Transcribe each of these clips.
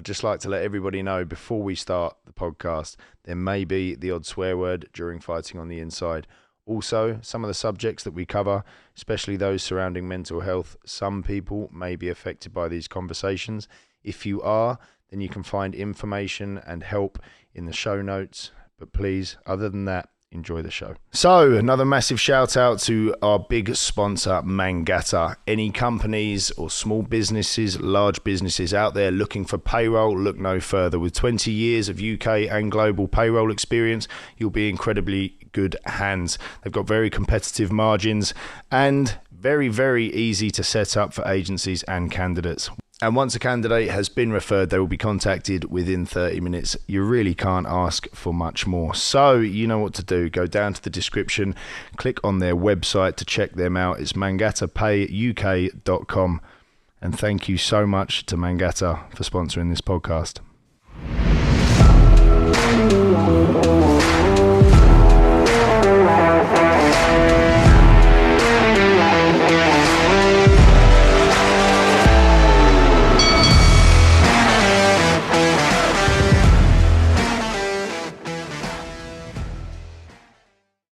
I'd just like to let everybody know before we start the podcast, there may be the odd swear word during Fighting on the Inside. Also, some of the subjects that we cover, especially those surrounding mental health, some people may be affected by these conversations. If you are, then you can find information and help in the show notes. But please, other than that, enjoy the show. So, another massive shout out to our big sponsor, Mangata. Any companies or small businesses, large businesses out there looking for payroll, look no further. With 20 years of UK and global payroll experience, you'll be in incredibly good hands. They've got very competitive margins and very, very easy to set up for agencies and candidates. And once a candidate has been referred, they will be contacted within 30 minutes. You really can't ask for much more. So you know what to do. Go down to the description, click on their website to check them out. It's mangatapayuk.com. And thank you so much to Mangata for sponsoring this podcast.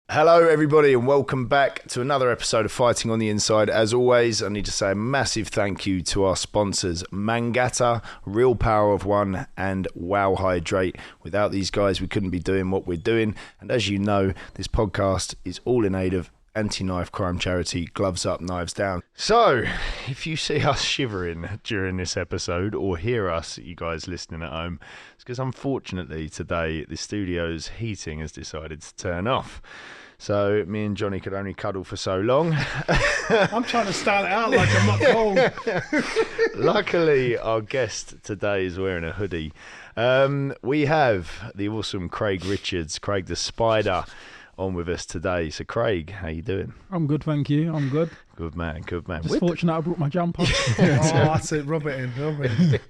Hello everybody and welcome back to another episode of Fighting on the Inside. As always, I need to say a massive thank you to our sponsors, Mangata, Real Power of One and Wow Hydrate. Without these guys, we couldn't be doing what we're doing. And as you know, this podcast is all in aid of anti-knife crime charity Gloves Up, Knives Down. So, if you see us shivering during this episode or hear us, you guys listening at home, it's because unfortunately today the studio's heating has decided to turn off. So me and Johnny could only cuddle for so long. I'm trying to style it out like I'm not cold. Luckily, our guest today is wearing a hoodie. We have the awesome Craig Richards, Craig the Spider, on with us today. So Craig, how you doing? I'm good, thank you. I'm good. Good man, good man. Just fortunate I brought my jumper. Oh, that's it. Rub it in.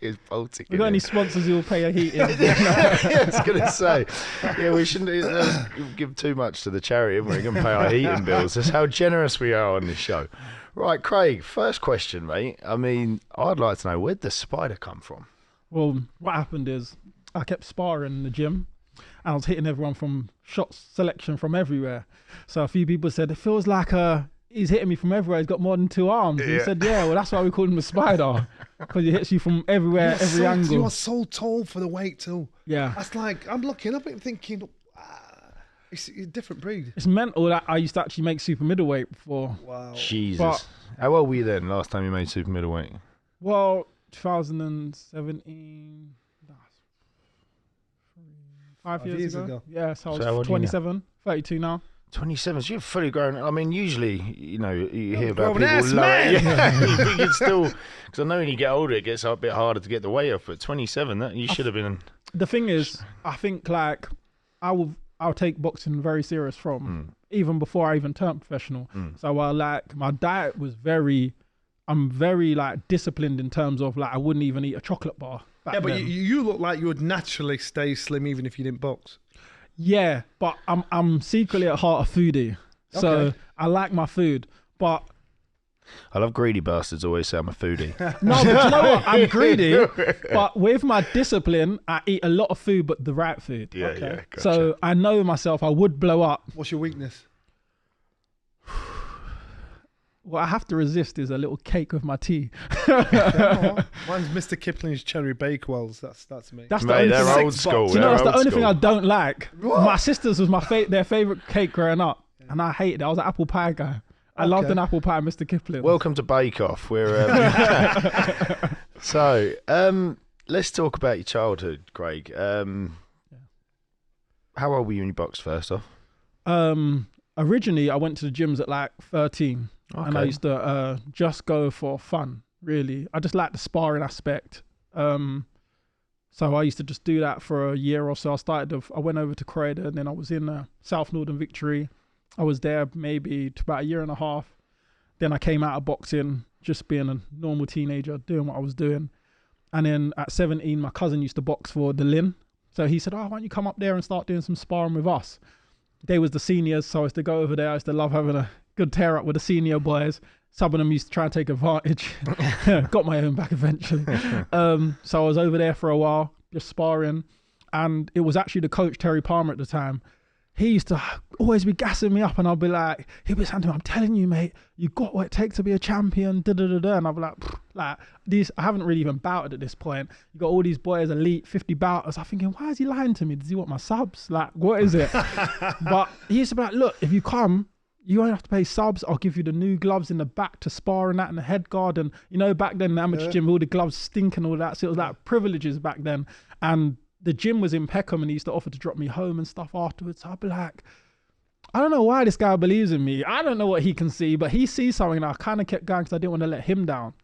It's Baltic. We got any sponsors who'll pay a heat in? Yeah, I was going to say, yeah, we shouldn't give too much to the charity, and we're going to pay our heating bills. That's how generous we are on this show. Right, Craig, first question, mate. I mean, I'd like to know, where'd the spider come from? Well, what happened is I kept sparring in the gym and I was hitting everyone from shot selection from everywhere. So a few people said, it feels like he's hitting me from everywhere. He's got more than two arms. And he said, yeah, well, that's why we call him the spider, because he hits you from everywhere, every angle. You are so tall for the weight too. Yeah. That's like, I'm looking up and thinking, it's a different breed. It's mental that I used to actually make super middleweight before. Wow. Jesus. But, how old were you then, last time you made super middleweight? Well, 2017... 5 years ago. Yeah, so I was 27, 32 now. 27, so you're fully grown. I mean, usually, you know, you hear about grown ass people man. Yeah, you think it's still, because I know when you get older, it gets a bit harder to get the weight off. But 27, that you should have been. The thing is, I think like I'll take boxing very serious from even before I even turned professional. So like my diet was I'm very like disciplined in terms of like I wouldn't even eat a chocolate bar. Yeah, but you look like you would naturally stay slim even if you didn't box. Yeah, but I'm secretly at heart a foodie, so I like my food. But I love greedy bastards always say I'm a foodie. no, but you know what? I'm greedy, but with my discipline, I eat a lot of food, but the right food. Yeah, yeah. Gotcha. So I know myself, I would blow up. What's your weakness? What I have to resist is a little cake with my tea. Mine's Mr. Kipling's cherry bakewells. That's me. That's Mate, the only they're thing. old school. Do you know that's the only thing I school. don't like? What? My sister's was their favourite cake growing up, and I hated it. I was an apple pie guy. I loved an apple pie, Mr. Kipling. Welcome to Bake Off. We're so let's talk about your childhood, Craig. How old were you when you boxed first off? Originally, I went to the gyms at like 13. Okay. And I used to just go for fun, really. I just like the sparring aspect. So I used to just do that for a year or so. I went over to Croydon, and then I was in South Northern Victory. I was there maybe to about a year and a half. Then I came out of boxing, just being a normal teenager, doing what I was doing. And then at 17, my cousin used to box for the Lynn. So he said, why don't you come up there and start doing some sparring with us? They was the seniors, so I used to go over there. I used to love having a good tear up with the senior boys. Some of them used to try and take advantage. Got my own back eventually. So I was over there for a while, just sparring. And it was actually the coach, Terry Palmer, at the time. He used to always be gassing me up, and I'll be like, he'll be saying to me, I'm telling you, mate, you got what it takes to be a champion, da-da-da-da. And I'll be like these, I haven't really even bouted at this point. You got all these boys, elite, 50 bouters. I'm thinking, why is he lying to me? Does he want my subs? Like, what is it? But he used to be like, look, if you come, you won't have to pay subs. I'll give you the new gloves in the back to spar and that, and the head guard. And, you know, back then, in the amateur gym, all the gloves stink and all that. So it was like privileges back then. And the gym was in Peckham, and he used to offer to drop me home and stuff afterwards. So I'd be like, I don't know why this guy believes in me. I don't know what he can see, but he sees something, and I kind of kept going because I didn't want to let him down.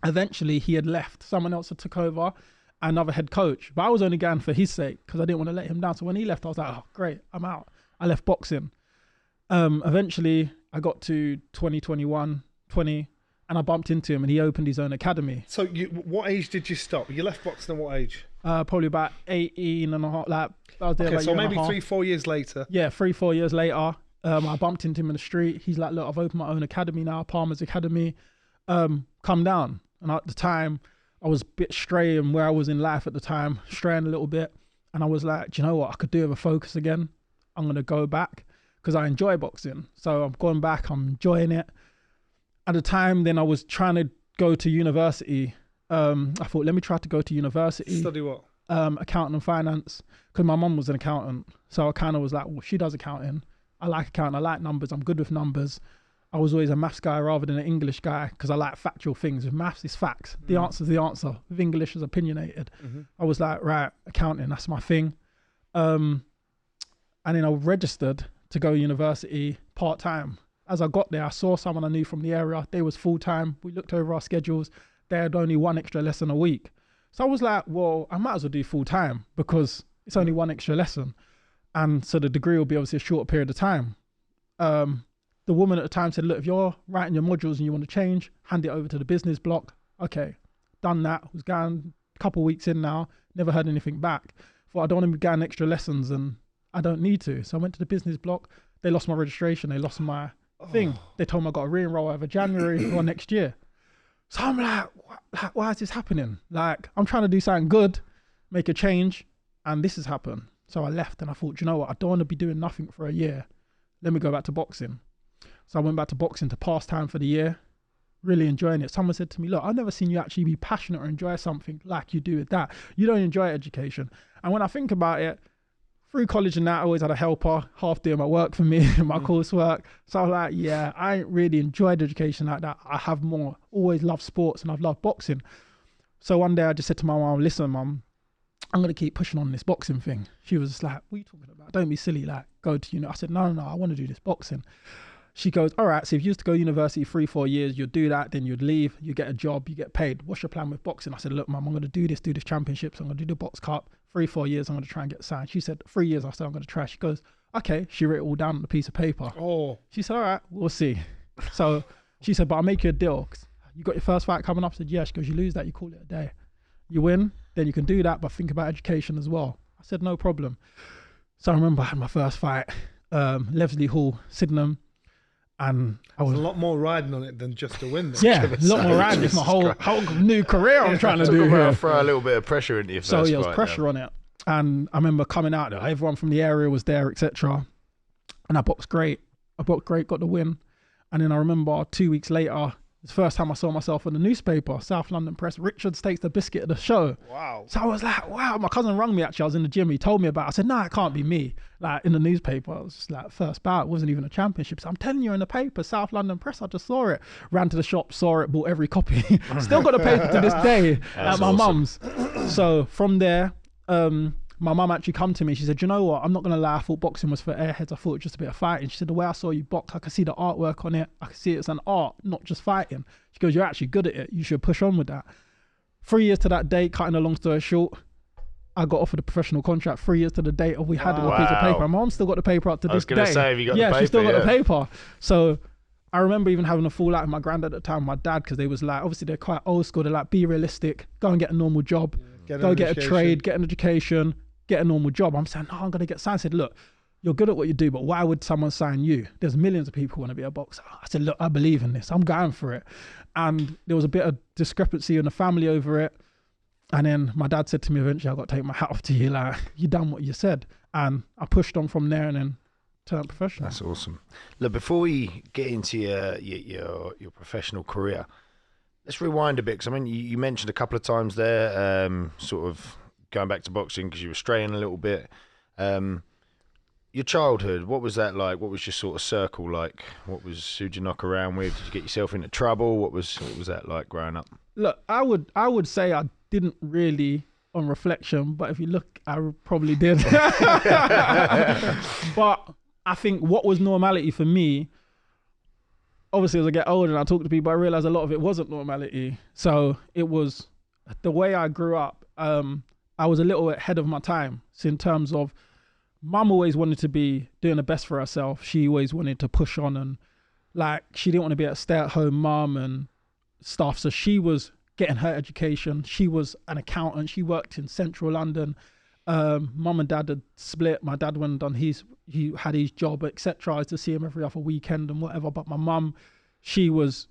Eventually, he had left. Someone else had took over, another head coach. But I was only going for his sake because I didn't want to let him down. So when he left, I was like, oh, great, I'm out. I left boxing. Eventually, I got to 2021, 20, and I bumped into him, and he opened his own academy. So what age did you stop? You left boxing at what age? Probably about 18 and a half. Like, I was there Okay, about so a year and maybe a half. 3-4 years later. Yeah, 3-4 years later, I bumped into him in the street. He's like, look, I've opened my own academy now, Palmer's Academy. Come down. And at the time, I was a bit stray in where I was in life at the time, straying a little bit. And I was like, do you know what? I could do with a focus again. I'm going to go back because I enjoy boxing. So I'm going back. I'm enjoying it. At the time, then I was trying to go to university. I thought, let me try to go to university. Study what? Accounting and finance, because my mum was an accountant. So I kind of was like, well, she does accounting. I like accounting. I like numbers. I'm good with numbers. I was always a maths guy rather than an English guy because I like factual things. With maths, it's facts. The answer's the answer. With English, is opinionated. I was like, right, accounting, that's my thing. And then I registered to go to university part-time. As I got there, I saw someone I knew from the area. They was full-time. We looked over our schedules. They had only one extra lesson a week. So I was like, well, I might as well do full-time because it's only one extra lesson. And so the degree will be obviously a shorter period of time. The woman at the time said, look, if you're writing your modules and you want to change, hand it over to the business block. Okay, done that. Was going a couple of weeks in now, never heard anything back. Thought I don't want to be going extra lessons and I don't need to. So I went to the business block. They lost my registration. They lost my thing. They told me I got to re-enroll over January or next year. So I'm like, why is this happening? Like, I'm trying to do something good, make a change, and this has happened. So I left and I thought, you know what? I don't want to be doing nothing for a year. Let me go back to boxing. So I went back to boxing to pass time for the year, really enjoying it. Someone said to me, look, I've never seen you actually be passionate or enjoy something like you do with that. You don't enjoy education. And when I think about it, through college and that, I always had a helper, half doing my work for me, my coursework. So I was like, yeah, I ain't really enjoyed education like that. I have more, always loved sports and I've loved boxing. So one day I just said to my mum, listen, mum, I'm going to keep pushing on this boxing thing. She was just like, what are you talking about? Don't be silly, like, go to I said, no, I want to do this boxing. She goes, all right, so if you used to go to university 3-4 years, you'd do that, then you'd leave, you get a job, you get paid. What's your plan with boxing? I said, look, mum, I'm going to do this championships. I'm going to do the box cup. 3-4 years, I'm going to try and get signed. She said, 3 years. I said, I'm going to try. She goes, okay. She wrote it all down on a piece of paper. Oh. She said, all right, we'll see. So she said, but I'll make you a deal. You got your first fight coming up? I said, yeah. She goes, you lose that, you call it a day. You win, then you can do that, but think about education as well. I said, no problem. So I remember I had my first fight, Lesley Hall, Sydenham. And I was a lot more riding on it than just a win. Yeah, a lot more riding. It's my whole new career I'm trying to do here. Throw a little bit of pressure into your first fight. So yeah, there was pressure on it. And I remember coming out there, everyone from the area was there, etc. And I boxed great. Got the win. And then I remember 2 weeks later, it's the first time I saw myself in the newspaper, South London Press, Richard takes the biscuit of the show. Wow. So I was like, wow, my cousin rang me actually, I was in the gym, he told me about it. I said, no, it can't be me. Like in the newspaper, it was just like first bout, it wasn't even a championship. So I'm telling you in the paper, South London Press, I just saw it. Ran to the shop, saw it, bought every copy. Still got the paper to this day at my mum's. So from there, my mum actually come to me. She said, you know what? I'm not going to lie. I thought boxing was for airheads. I thought it was just a bit of fighting. She said, the way I saw you box, I could see the artwork on it. I could see it's an art, not just fighting. She goes, you're actually good at it. You should push on with that. 3 years to that date, cutting a long story short, I got offered a professional contract 3 years to the date of we had it on a piece of paper. My mom still got the paper up to this day. I was going to say, have you got the paper? Yeah, she still got the paper. So I remember even having a fallout with my granddad at the time, my dad, because they was like, obviously they're quite old school. They're like, be realistic, go and get a normal job, go get a trade, get an education, get a normal job. I'm saying, no, I'm going to get signed. I said, look, you're good at what you do, but why would someone sign you? There's millions of people who want to be a boxer. I said, look, I believe in this. I'm going for it. And there was a bit of discrepancy in the family over it. And then my dad said to me eventually, I've got to take my hat off to you. Like, you done what you said. And I pushed on from there and then turned professional. That's awesome. Look, before we get into your professional career, let's rewind a bit. Because, I mean, you mentioned a couple of times there, sort of going back to boxing because you were straying a little bit. Your childhood, what was that like? What was your sort of circle like? Who'd you knock around with? Did you get yourself into trouble? What was that like growing up? Look, I would say I didn't really, on reflection, but if you look, I probably did. But I think what was normality for me, obviously as I get older and I talk to people, I realize a lot of it wasn't normality. So it was the way I grew up. I was a little ahead of my time. So in terms of, mum always wanted to be doing the best for herself. She always wanted to push on, and like, she didn't want to be a stay-at-home mum and stuff. So she was getting her education. She was an accountant. She worked in central London. Mum and dad had split. My dad went and he had his job, etc. I used to see him every other weekend and whatever. But my mum, she was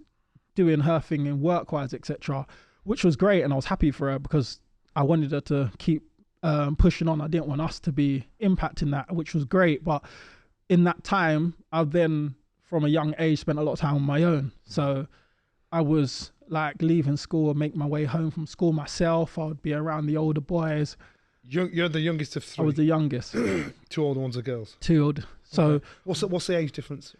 doing her thing in work-wise, etc., which was great. And I was happy for her because I wanted her to keep pushing on. I didn't want us to be impacting that, which was great. But in that time, I then, from a young age, spent a lot of time on my own. So I was like leaving school and make my way home from school myself. I would be around the older boys. You're the youngest of three? I was the youngest. 2 older ones are girls? 2 old. So okay. What's the age difference?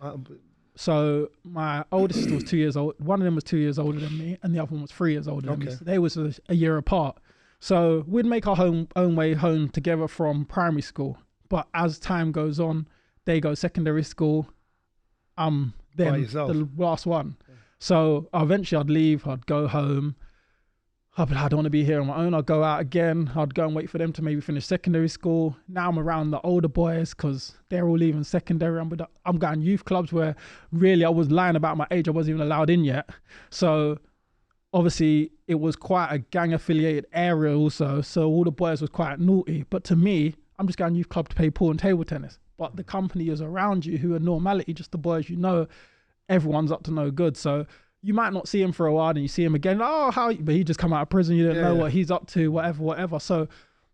So my oldest sister was 2 years old. One of them was 2 years older than me, and the other one was 3 years older than me. So they was a year apart. So we'd make our own way home together from primary school. But as time goes on, they go secondary school. Then the last one. Okay. So eventually I'd leave, I'd go home. I'd be like, I don't want to be here on my own. I'd go out again. I'd go and wait for them to maybe finish secondary school. Now I'm around the older boys because they're all leaving secondary. I'm going youth clubs where really I was lying about my age. I wasn't even allowed in yet. So obviously it was quite a gang affiliated area also. So all the boys was quite naughty. But to me, I'm just going youth club to play pool and table tennis. But the company is around you who are normality, just the boys, you know, everyone's up to no good. So you might not see him for a while and you see him again, but he just come out of prison, you didn't know what he's up to, whatever. So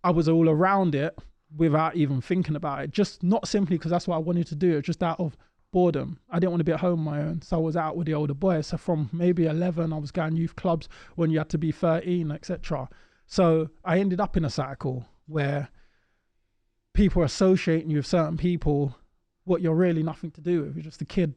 I was all around it without even thinking about it, just not simply because that's what I wanted to do, just out of boredom. I didn't want to be at home on my own, so I was out with the older boys. So from maybe 11, I was going youth clubs when you had to be 13, etc. So I ended up in a cycle where people are associating you with certain people, what you're really nothing to do with. You're just a kid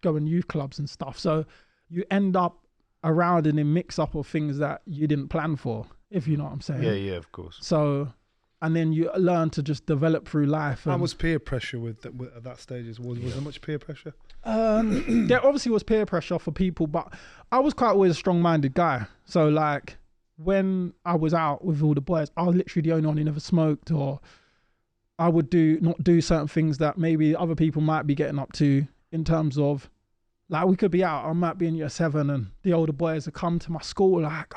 going youth clubs and stuff. So you end up around in a mix-up of things that you didn't plan for, if you know what I'm saying. Yeah, of course. So, and then you learn to just develop through life. How was peer pressure at that stage? Was there much peer pressure? There obviously was peer pressure for people, but I was quite always a strong-minded guy. So like when I was out with all the boys, I was literally the only one who never smoked, or I would not do certain things that maybe other people might be getting up to, in terms of, like, we could be out, I might be in year 7 and the older boys would come to my school like,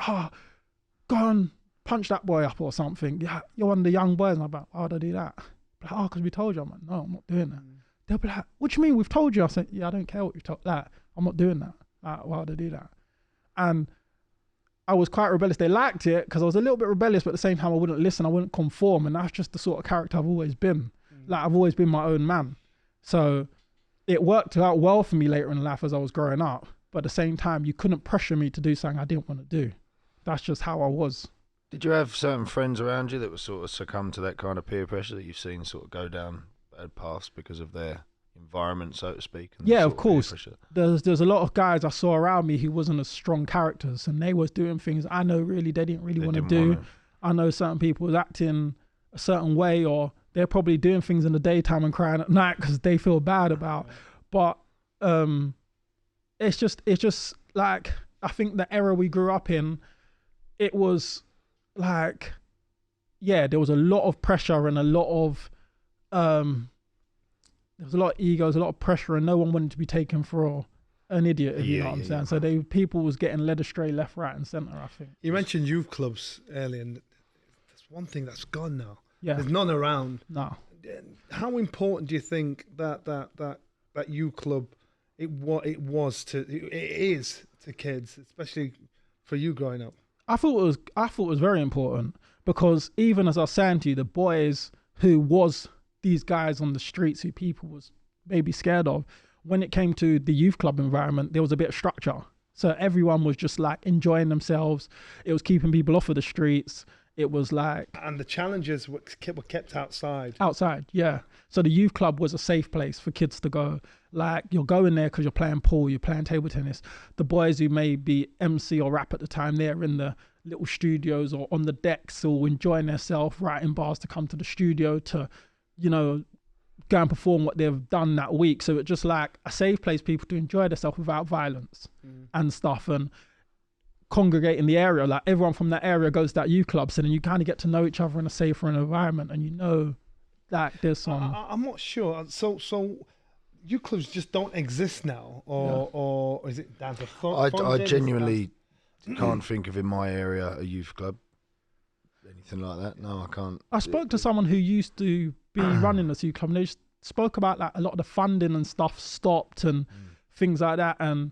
go and punch that boy up or something. Yeah, you're one of the young boys. And I'm like, why would I do that? Like, because we told you. I'm like, no, I'm not doing that. They'll be like, what do you mean we've told you? I said, yeah, I don't care what you told. Like, I'm not doing that. Like, why would I do that? And I was quite rebellious. They liked it because I was a little bit rebellious, but at the same time I wouldn't listen, I wouldn't conform. And that's just the sort of character I've always been. Like, I've always been my own man. So it worked out well for me later in life as I was growing up. But at the same time, you couldn't pressure me to do something I didn't want to do. That's just how I was. Did you have certain friends around you that were sort of succumb to that kind of peer pressure that you've seen sort of go down bad paths because of their environment, so to speak? Yeah, of course. There's a lot of guys I saw around me who wasn't as strong characters, and they was doing things I know really they didn't really want to do. I know certain people was acting a certain way, or they're probably doing things in the daytime and crying at night because they feel bad about. But it's just like, I think the era we grew up in, it was like, yeah, there was a lot of pressure and a lot of there was a lot of egos, a lot of pressure, and no one wanted to be taken for an idiot, if you know what I'm saying. So people was getting led astray left, right and centre, I think. You mentioned youth clubs earlier, and that's one thing that's gone now. Yeah. There's none around. No. how important do you think that U club it is to kids, especially for you growing up? I thought it was very important, because even as I was saying to you, the boys who was these guys on the streets who people was maybe scared of, when it came to the youth club environment, there was a bit of structure. So everyone was just like enjoying themselves. It was keeping people off of the streets. It was like... And the challenges were kept outside. Outside, yeah. So the youth club was a safe place for kids to go. Like, you're going there because you're playing pool, you're playing table tennis. The boys who may be MC or rap at the time, they're in the little studios or on the decks, all enjoying themselves, writing bars to come to the studio to, you know, go and perform what they've done that week. So it's just like a safe place for people to enjoy themselves without violence and stuff. And congregate in the area, like everyone from that area goes to that youth club, so then you kind of get to know each other in a safer environment, and you know that there's some... I'm not sure. So youth clubs just don't exist now, or is it down to I genuinely can't think of in my area a youth club, anything like that. No, I can't. I spoke to someone who used to be running this youth club, and they just spoke about like a lot of the funding and stuff stopped and things like that, and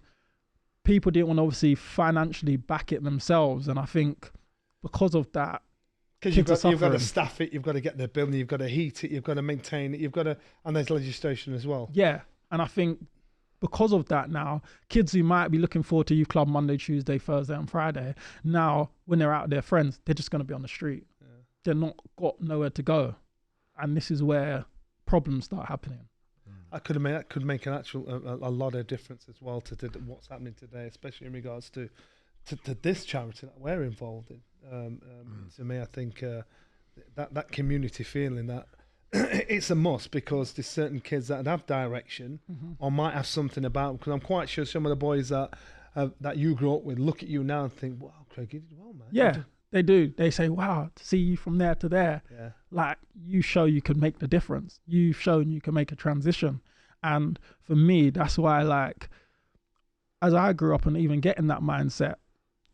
people didn't want to obviously financially back it themselves. And I think because of that, because you've got to staff it, you've got to get the building, you've got to heat it, you've got to maintain it, and there's legislation as well. Yeah, and I think because of that now, kids who might be looking forward to youth club Monday, Tuesday, Thursday and Friday, now when they're out with their friends, they're just going to be on the street. Yeah. They're not got nowhere to go. And this is where problems start happening. That could make a lot of difference as well to what's happening today, especially in regards to this charity that we're involved in. To me, I think that community feeling, that it's a must, because there's certain kids that have direction or might have something about them. Because I'm quite sure some of the boys that you grew up with look at you now and think, "Wow, Craig, you did well, man." Yeah, they do. They say, "Wow, to see you from there to there." Yeah. Like, you show you can make the difference. You've shown you can make a transition. And for me, that's why, like, as I grew up and even getting that mindset,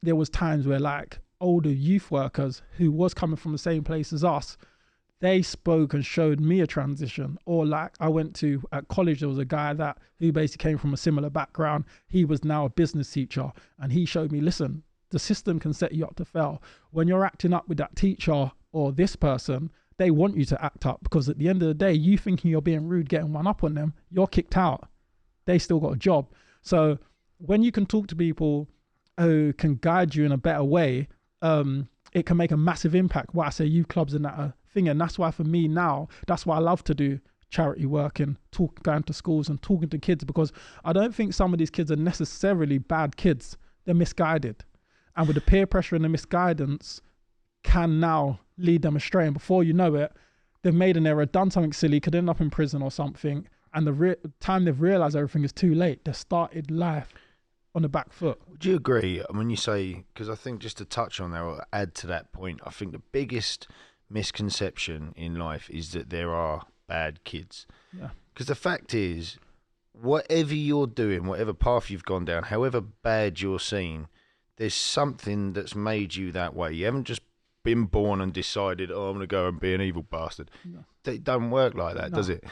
there was times where like older youth workers who was coming from the same place as us, they spoke and showed me a transition. Or like I went to at college, there was a guy who basically came from a similar background. He was now a business teacher, and he showed me, listen, the system can set you up to fail. When you're acting up with that teacher or this person, they want you to act up, because at the end of the day, you thinking you're being rude, getting one up on them, you're kicked out. They still got a job. So when you can talk to people who can guide you in a better way, it can make a massive impact. What I say, youth clubs and that thing. And that's why for me now, that's why I love to do charity work and going to schools and talking to kids, because I don't think some of these kids are necessarily bad kids. They're misguided. And with the peer pressure and the misguidance can now lead them astray. And before you know it, they've made an error, done something silly, could end up in prison or something. And the time they've realised everything is too late, they've started life on the back foot. Would you agree when you say, because I think just to touch on that or add to that point, I think the biggest misconception in life is that there are bad kids. Yeah. Because the fact is, whatever you're doing, whatever path you've gone down, however bad you're seen, there's something that's made you that way. You haven't just been born and decided, oh, I'm going to go and be an evil bastard. No. It doesn't work like that, does it?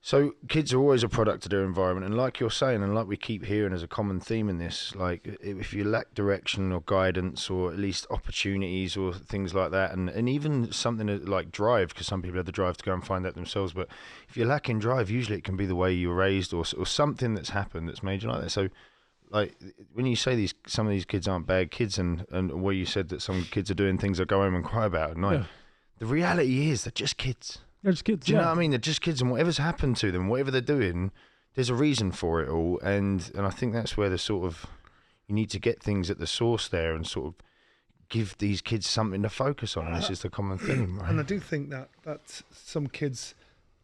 So kids are always a product of their environment. And like you're saying, and like we keep hearing as a common theme in this, like if you lack direction or guidance or at least opportunities or things like that, and even something like drive, because some people have the drive to go and find that themselves, but if you're lacking drive, usually it can be the way you were raised or something that's happened that's made you like that. So like when you say some of these kids aren't bad kids, and where you said that some kids are doing things that go home and cry about at night, the reality is they're just kids. They're just kids. Do you know what I mean? They're just kids, and whatever's happened to them, whatever they're doing, there's a reason for it all. And I think that's where you need to get things at the source there and sort of give these kids something to focus on. And this is the common thing, right? And I do think that some kids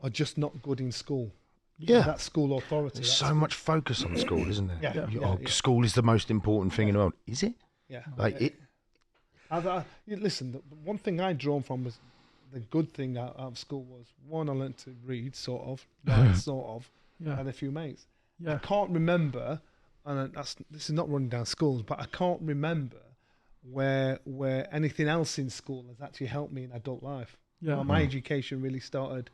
are just not good in school. Yeah. That school authority. There's so much focus on school, isn't there? Yeah. School is the most important thing in the world. Is it? Yeah. Listen, the one thing I drawn from was the good thing out of school was, one, I learned to read, sort of, and a few mates. Yeah. I can't remember, and this is not running down schools, but I can't remember where anything else in school has actually helped me in adult life. Yeah. My education really started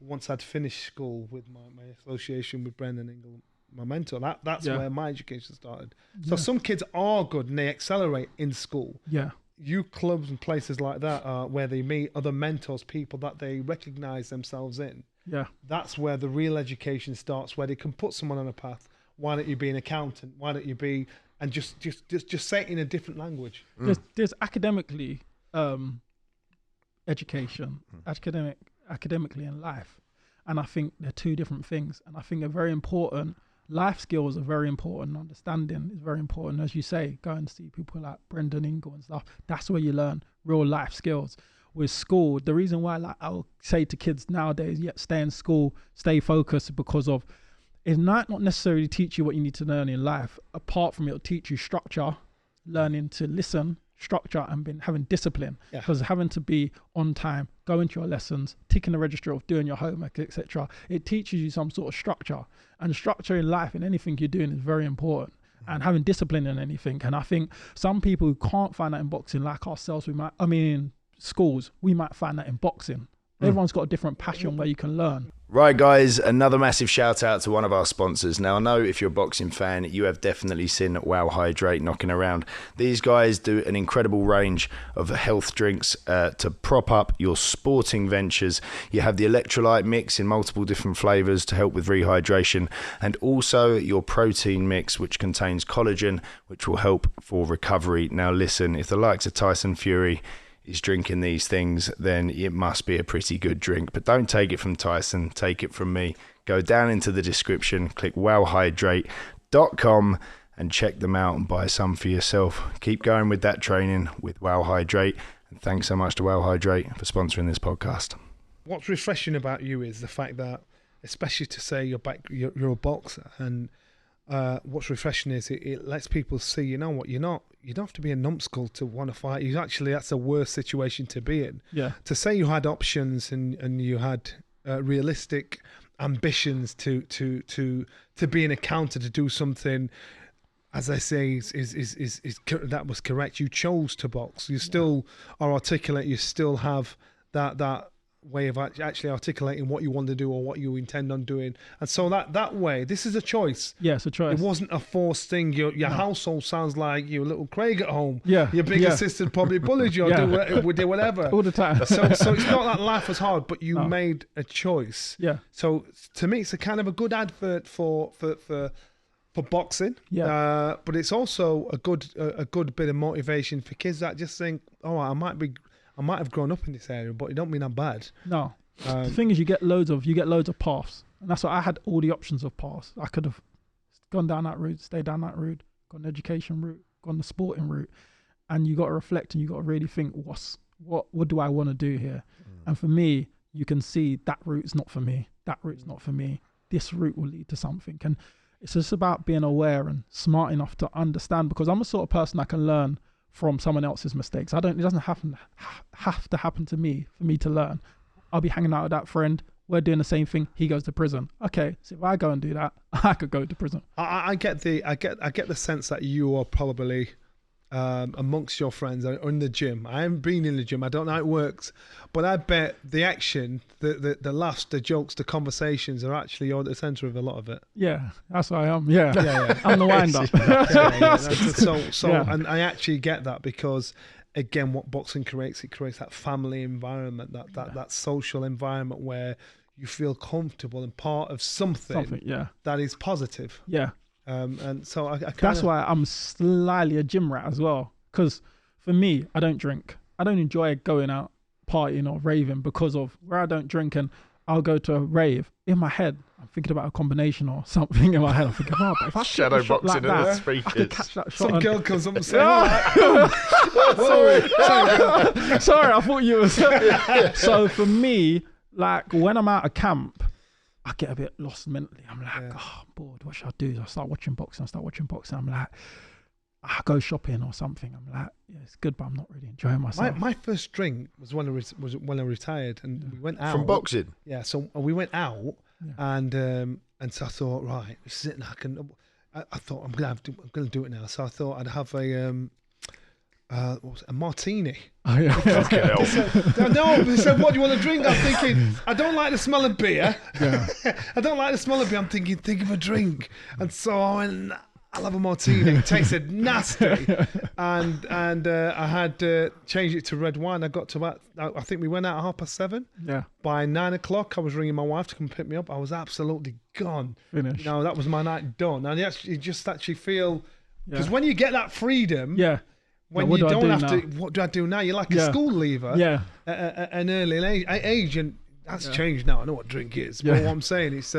once I'd finished school with my association with Brendan Ingle, my mentor, that's where my education started. So some kids are good and they accelerate in school. Yeah. Youth clubs and places like that are where they meet other mentors, people that they recognize themselves in. Yeah. That's where the real education starts, where they can put someone on a path. Why don't you be an accountant? Why don't you be, and just say it in a different language. There's academically education, academically in life. And I think they're two different things. And I think they're very important. Life skills are very important. Understanding is very important. As you say, go and see people like Brendan Ingle and stuff. That's where you learn real life skills. With school, the reason why, like, I'll say to kids nowadays, stay in school, stay focused, because of it might not necessarily teach you what you need to learn in life. Apart from it'll teach you structure, learning to listen, structure, and having discipline. Because having to be on time, going to your lessons, ticking the register of doing your homework, etc. It teaches you some sort of structure. And structure in life, in anything you're doing, is very important. And having discipline in anything. And I think some people who can't find that in boxing, like ourselves, in schools, we might find that in boxing. Everyone's got a different passion where you can learn. Right, guys, another massive shout out to one of our sponsors. Now, I know if you're a boxing fan, you have definitely seen Wow Hydrate knocking around. These guys do an incredible range of health drinks to prop up your sporting ventures. You have the electrolyte mix in multiple different flavours to help with rehydration, and also your protein mix, which contains collagen, which will help for recovery. Now, listen, if the likes of Tyson Fury is drinking these things, then it must be a pretty good drink. But don't take it from Tyson, take it from me. Go down into the description, click wowhydrate.com and check them out and buy some for yourself. Keep going with that training with Wow Hydrate. And thanks so much to Wow Hydrate for sponsoring this podcast. What's refreshing about you is the fact that, especially to say you're a boxer, and what's refreshing is it lets people see, you know what, you don't have to be a numbskull to want to fight. That's the worst situation to be in. Yeah. To say you had options and you had realistic ambitions to be an accountant, to do something, as I say, is that was correct. You chose to box. You still are articulate. You still have that way of actually articulating what you want to do or what you intend on doing. And so that way, this is a choice. Yeah, it's a choice. It wasn't a forced thing. Your household sounds like your little Craig at home. Yeah. Your big sister probably bullied you or do whatever. All the time. So it's not that life was hard, but you made a choice. Yeah. So to me, it's a kind of a good advert for boxing. Yeah. But it's also a good bit of motivation for kids that just think, oh, I might have grown up in this area, but it don't mean I'm bad. No. The thing is, you get loads of paths, and that's why I had all the options of paths. I could have gone down that route, stayed down that route, gone the education route, gone the sporting route, and you got to reflect and you got to really think, what do I want to do here? And for me, you can see that route's not for me. That route's not for me. This route will lead to something, and it's just about being aware and smart enough to understand. Because I'm the sort of person that can learn from someone else's mistakes. It doesn't have to happen to me for me to learn. I'll be hanging out with that friend. We're doing the same thing. He goes to prison. Okay, so if I go and do that, I could go to prison. I get the sense that you are probably amongst your friends or in the gym. I haven't been in the gym. I don't know how it works, but I bet the action, the laughs, the jokes, the conversations are actually you're at the centre of a lot of it. Yeah, that's what I am. Yeah. I'm the wind-up. And I actually get that because, again, what boxing creates, it creates that family environment, that social environment where you feel comfortable and part of something that is positive. Yeah. And so that's why I'm slightly a gym rat as well. Because for me, I don't drink. I don't enjoy going out partying or raving because of where I don't drink, and I'll go to a rave. In my head, I'm thinking about a combination or something in my head. I'm thinking, oh, but if I shadow boxing like that, I could catch that shot. Some girl comes up and says, sorry, I thought you were. So for me, like when I'm out of camp, I get a bit lost mentally. I'm like, I'm bored. What should I do? I start watching boxing. I'm like, I go shopping or something. I'm like, yeah, it's good, but I'm not really enjoying myself. My first drink was when I retired, and we went out from boxing. Yeah, so we went out, and so I thought, right, this is it. I thought I'm gonna do it now. So I thought I'd have what was it, a martini. Oh, yeah. They said, what do you want to drink? I'm thinking, I don't like the smell of beer. Yeah. I don't like the smell of beer. I'm thinking, think of a drink. And so I went, I'll have a martini. It tasted nasty. And I had changed it to red wine. I got to about, I think we went out at 7:30. Yeah. By 9 o'clock, I was ringing my wife to come pick me up. I was absolutely gone. Finished. You know, that was my night done. And you just actually feel, because when you get that freedom, Yeah. when Like, you don't have to, what do I do now? You're like a school leaver Yeah. at an early age, and that's changed now. I know what drink is, but what I'm saying it's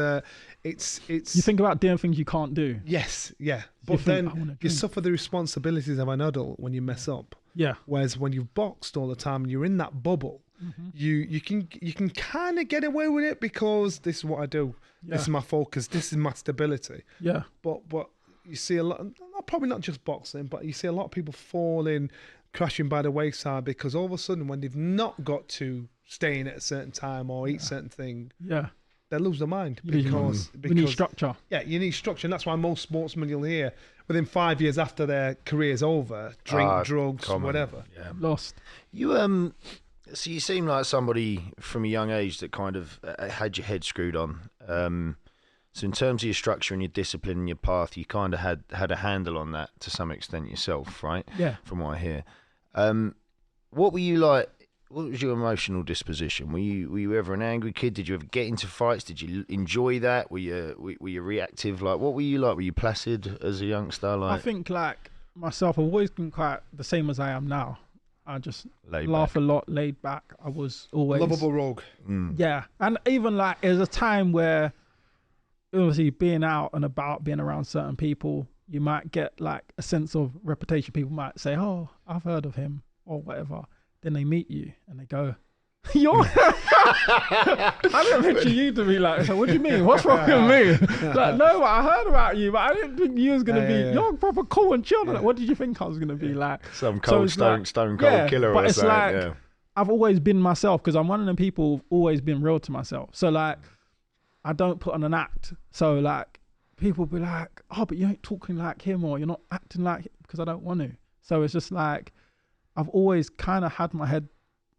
You think about doing things you can't do. yes, yeah. You But think, "I wanna then you drink." suffer the responsibilities of an adult when you mess up. Yeah. Whereas when you've boxed all the time and you're in that bubble, you can kind of get away with it because this is what I do. Yeah. This is my focus. This is my stability. Yeah. But you see a lot, probably not just boxing, but you see a lot of people falling, crashing by the wayside because all of a sudden when they've not got to stay in at a certain time or eat certain thing, Yeah. they lose their mind We need structure. Yeah, you need structure, and that's why most sportsmen you'll hear within 5 years after their career's over, drink, drugs, common. whatever. Yeah. Lost. You so you seem like somebody from a young age that kind of had your head screwed on. So in terms of your structure and your discipline and your path, you kind of had a handle on that to some extent yourself, right? Yeah. From what I hear. What were you like? What was your emotional disposition? Were you ever an angry kid? Did you ever get into fights? Did you enjoy that? Were you reactive? Like, what were you like? Were you placid as a youngster? Like, I think like myself, I've always been quite the same as I am now. I just Laid laugh back. a lot, laid back. I was always Lovable rogue. Yeah, and even like there's a time where obviously being out and about, being around certain people, you might get like a sense of reputation. People might say, "Oh, I've heard of him," or whatever. Then they meet you and they go, "You're." I didn't picture you to be like, "So what do you mean? What's wrong with me?" Like, no, I heard about you, but I didn't think you was gonna be. You're proper cool and chill. Like, what did you think I was gonna be like? some So cold it's stone cold killer but or it's something. like, Yeah. I've always been myself because I'm one of them people who've always been real to myself. So like, I don't put on an act. So like, people be like, "Oh, but you ain't talking like him or you're not acting like him," because I don't want to. So it's just like, I've always kind of had my head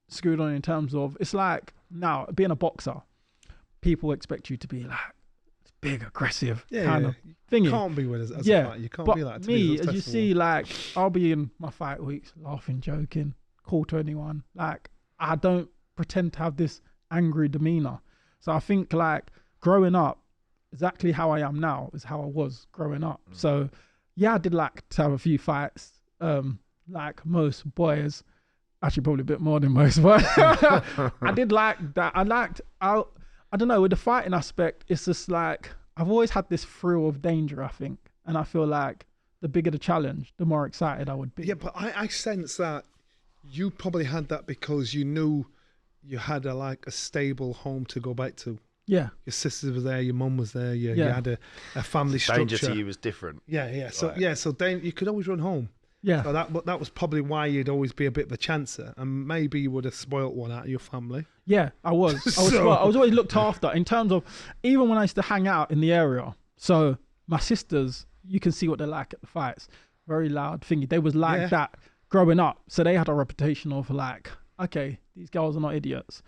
screwed on in terms of, it's like now being a boxer, people expect you to be like big, aggressive kind of thingy. You can't be with us as a fighter. You can't but be like that. me, as you see, like I'll be in my fight weeks laughing, joking, cool to anyone. Like I don't pretend to have this angry demeanor. So I think like growing up, exactly how I am now is how I was growing up. So yeah, I did like to have a few fights, like most boys, actually probably a bit more than most, but I did like that. I don't know, with the fighting aspect, it's just like, I've always had this thrill of danger, I think. And I feel like the bigger the challenge, the more excited I would be. Yeah, but I sense that you probably had that because you knew you had a stable home to go back to. Yeah. Your sisters were there, your mum was there, you had a family structure. Danger to you was different. Yeah. So then you could always run home. Yeah. So that was probably why you'd always be a bit of a chancer, and maybe you would have spoilt one out of your family. Yeah, I was. I was always looked after in terms of, even when I used to hang out in the area. So my sisters, you can see what they're like at the fights. Very loud thingy. They was like that growing up. So they had a reputation of like, okay, these girls are not idiots.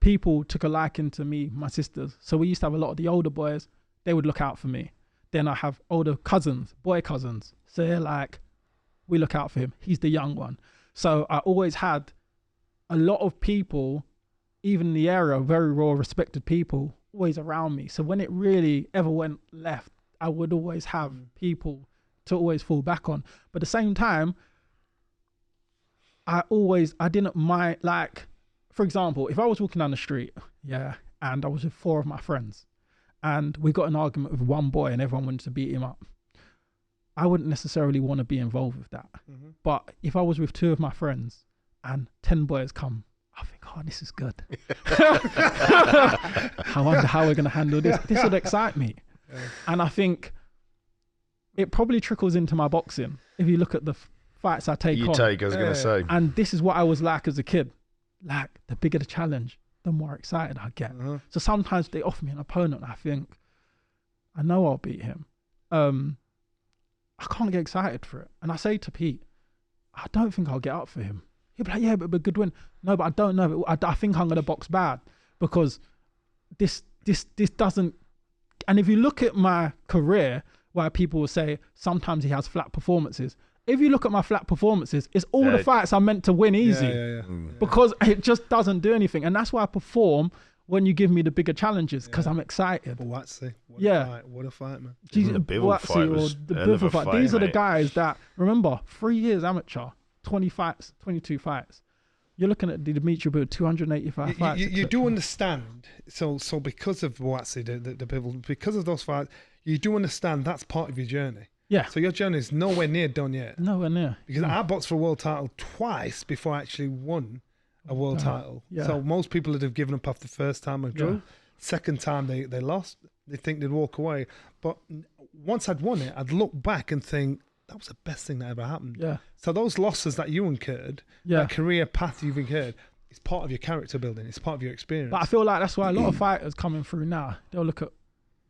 People took a liking to me, my sisters. So we used to have a lot of the older boys. They would look out for me. Then I have older cousins, boy cousins. So they're like, we look out for him. He's the young one. So I always had a lot of people, even in the area, very well respected people, always around me. So when it really ever went left, I would always have people to always fall back on. But at the same time, I didn't mind, like, for example, if I was walking down the street, and I was with 4 of my friends, and we got an argument with one boy and everyone wanted to beat him up, I wouldn't necessarily want to be involved with that. Mm-hmm. But if I was with 2 of my friends and 10 boys come, I think, oh, this is good. I wonder how we're going to handle this. This would excite me. Yeah. And I think it probably trickles into my boxing. If you look at the fights I take on. I was going to say. And this is what I was like as a kid. Like, the bigger the challenge, the more excited I get. Uh-huh. So sometimes they offer me an opponent and I think, I know I'll beat him. I can't get excited for it. And I say to Pete, I don't think I'll get up for him. He'll be like, yeah, but it'll be a good win. No, but I don't know. I think I'm going to box bad because this doesn't. And if you look at my career, where people will say sometimes he has flat performances. If you look at my flat performances, it's all the fights I'm meant to win easy because it just doesn't do anything. And that's why I perform when you give me the bigger challenges because I'm excited. Buatsi, what a fight, man. The Bivol fight was the Bivol fight. These are the guys that, remember, 3 years amateur, 20 fights, 22 fights. You're looking at the Dimitri Bivol, 285 fights. You do understand. So because of Buatsi, the Bivol, because of those fights, you do understand that's part of your journey. Yeah. So your journey is nowhere near done yet. Nowhere near. Because I boxed for a world title twice before I actually won a world title. Yeah. So most people would have given up after the first time and drew. Second time they lost. They think they'd walk away. But once I'd won it, I'd look back and think, that was the best thing that ever happened. Yeah. So those losses that you incurred, that career path you've incurred, it's part of your character building. It's part of your experience. But I feel like that's why a lot of fighters coming through now, they'll look at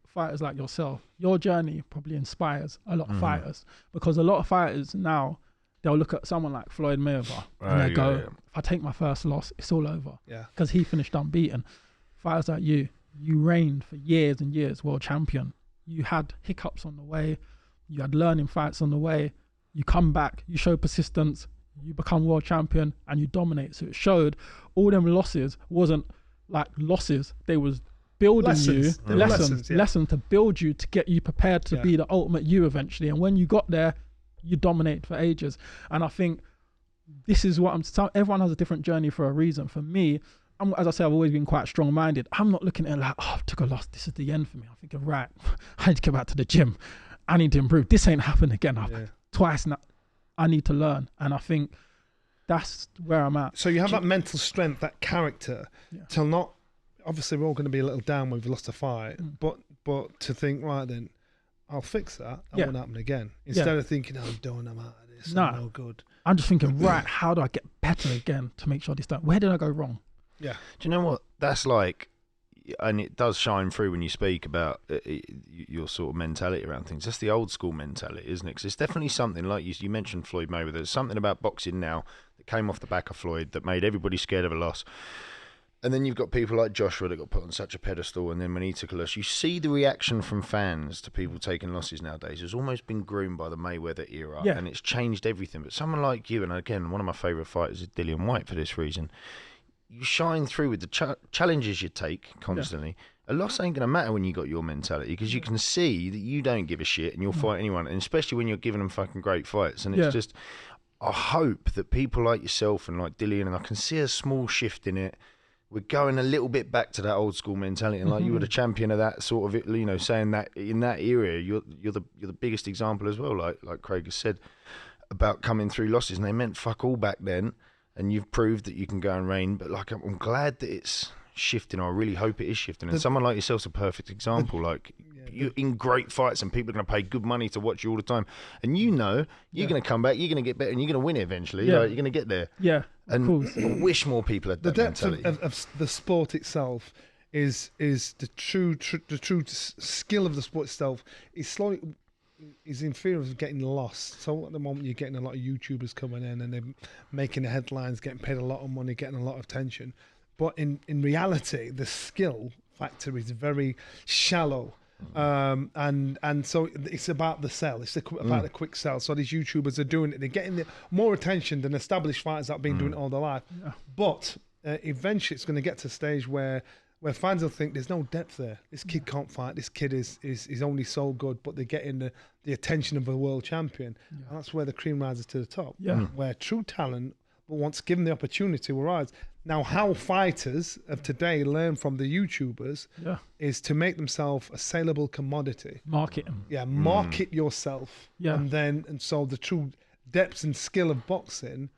fighters like yourself. Your journey probably inspires a lot of fighters because a lot of fighters now, they'll look at someone like Floyd Mayweather and they go, if I take my first loss, it's all over. Yeah. Because he finished unbeaten. Fighters like you reigned for years and years, world champion. You had hiccups on the way. You had learning fights on the way. You come back, you show persistence, you become world champion and you dominate. So it showed all them losses wasn't like losses. They was building lessons to build you, to get you prepared to be the ultimate you eventually. And when you got there, you dominate for ages. And I think this is what everyone has a different journey for a reason. For me, as I say, I've always been quite strong-minded. I'm not looking at it like, I took a loss, this is the end for me. I'm thinking, right, I need to get back to the gym. I need to improve. This ain't happened again. Twice now. I need to learn. And I think that's where I'm at. So you have that mental strength, that character to not, obviously we're all going to be a little down when we've lost a fight, but to think, right then, I'll fix that. That won't happen again. Instead of thinking, I'm done, I'm out of this, I'm no good. I'm just thinking, right, how do I get better again to make sure this don't, where did I go wrong? Yeah. Do you know what that's like? And it does shine through when you speak about your sort of mentality around things. That's the old school mentality, isn't it? Because it's definitely something, like you mentioned Floyd Mayweather, there's something about boxing now that came off the back of Floyd that made everybody scared of a loss. And then you've got people like Joshua that got put on such a pedestal, and then when he took a loss, you see the reaction from fans to people taking losses nowadays. It's almost been groomed by the Mayweather era, and it's changed everything. But someone like you, and again, one of my favourite fighters is Dillian Whyte for this reason, you shine through with the challenges you take constantly. A loss ain't going to matter when you got your mentality, because you can see that you don't give a shit and you'll fight anyone, and especially when you're giving them fucking great fights. And it's just, I hope that people like yourself and like Dillian, and I can see a small shift in it. We're going a little bit back to that old school mentality, and like you were the champion of that sort of, you know, saying that in that era, you're the biggest example as well. Like Craig has said about coming through losses, and they meant fuck all back then. And you've proved that you can go and reign, but like I'm glad that it's shifting. I really hope it is shifting. And someone like yourself's a perfect example. Like you're in great fights, and people are going to pay good money to watch you all the time. And you know you're going to come back, you're going to get better, and you're going to win it eventually. Like, you're going to get there. Yeah, and I wish more people had that mentality. The depth of the sport itself is the true skill of the sport itself is slowly. Is in fear of getting lost. So at the moment you're getting a lot of YouTubers coming in and they're making the headlines, getting paid a lot of money, getting a lot of attention. But in reality, the skill factor is very shallow. And so it's about the sell. It's about the quick sell. So these YouTubers are doing it. They're getting more attention than established fighters that have been doing it all their life. Yeah. But eventually it's going to get to a stage where fans will think there's no depth there. This kid can't fight. This kid is only so good, but they're getting the attention of a world champion. Yeah. And that's where the cream rises to the top. Yeah. Where true talent, but once given the opportunity, will rise. Now, how fighters of today learn from the YouTubers is to make themselves a saleable commodity. Market them. Yeah, market yourself. Yeah. And so the true depth and skill of boxing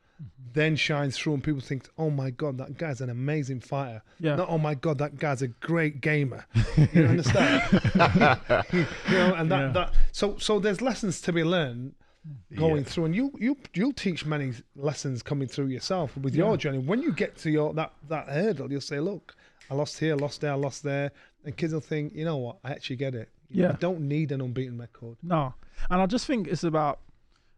then shines through, and people think, oh my God, that guy's an amazing fighter. Yeah. Not, oh my God, that guy's a great gamer. You understand? So there's lessons to be learned going through, and you'll teach many lessons coming through yourself with your journey. When you get to that hurdle, you'll say, look, I lost here, lost there, I lost there. And kids will think, you know what, I actually get it. I don't need an unbeaten record. No. And I just think it's about,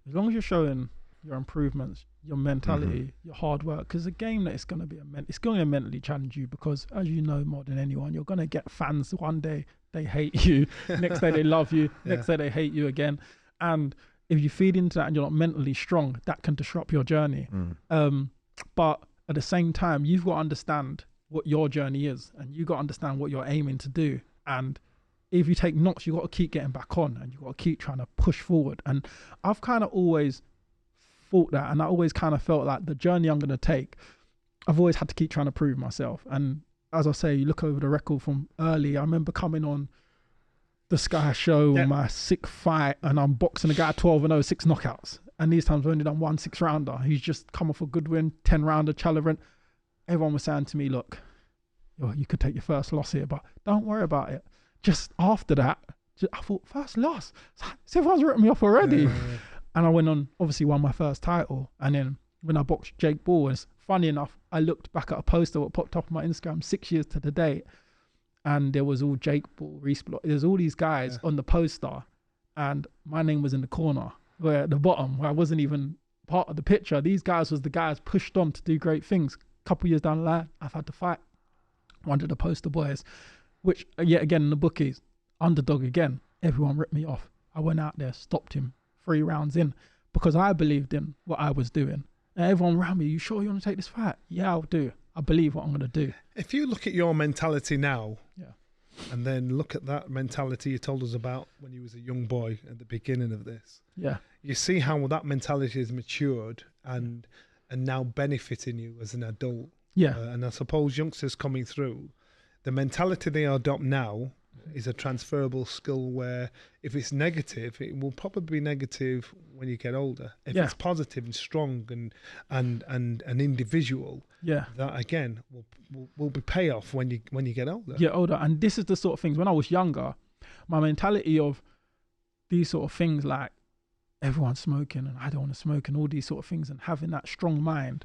as long as you're showing your improvements, your mentality, your hard work. Because a game that it's going to be it's going to mentally challenge you, because as you know more than anyone, you're going to get fans one day they hate you, next day they love you, next day they hate you again. And if you feed into that and you're not mentally strong, that can disrupt your journey. But at the same time, you've got to understand what your journey is, and you've got to understand what you're aiming to do. And if you take knocks, you've got to keep getting back on, and you've got to keep trying to push forward. And I've kind of always thought that, and I always kind of felt like the journey I'm going to take, I've always had to keep trying to prove myself. And as I say, you look over the record from early, I remember coming on the Sky show on my 6th fight, and I'm boxing a guy 12-0, 6 knockouts. And these times I've only done 1 6-rounder. He's just come off a good win, 10-rounder challenger. Everyone was saying to me, look, you could take your first loss here, but don't worry about it. Just after that, I thought, first loss? So everyone's written me off already. And I went on, obviously won my first title. And then when I boxed Jake Ball, it's funny enough, I looked back at a poster that popped up on my Instagram 6 years to the date. And there was all Jake Ball, Reese Block. There's all these guys on the poster. And my name was in the corner, where at the bottom, where I wasn't even part of the picture. These guys was the guys pushed on to do great things. A couple of years down the line, I've had to fight one of the poster boys, which yet again in the bookies, underdog again. Everyone ripped me off. I went out there, stopped him 3 rounds in, because I believed in what I was doing. And everyone around me, you sure you want to take this fight? Yeah, I'll do. I believe what I'm going to do. If you look at your mentality now, and then look at that mentality you told us about when you was a young boy at the beginning of this, you see how that mentality has matured and now benefiting you as an adult. And I suppose youngsters coming through, the mentality they adopt now is a transferable skill, where if it's negative, it will probably be negative when you get older. If it's positive and strong and an individual, that again will be payoff when you get older. Older. And this is the sort of things, when I was younger, my mentality of these sort of things like everyone's smoking and I don't want to smoke and all these sort of things, and having that strong mind,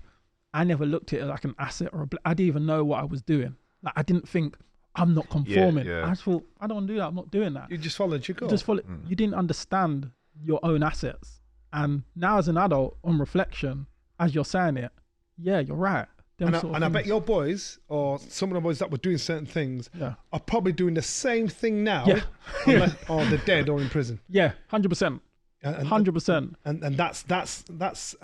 I never looked at it like an asset or I didn't even know what I was doing. Like, I didn't think I'm not conforming. I just thought, I don't want to do that. I'm not doing that. You just followed your goal. You didn't understand your own assets. And now as an adult, on reflection, as you're saying it, you're right. And I bet your boys, or some of the boys that were doing certain things, are probably doing the same thing now, or they're dead or in prison. 100%. 100%. And that's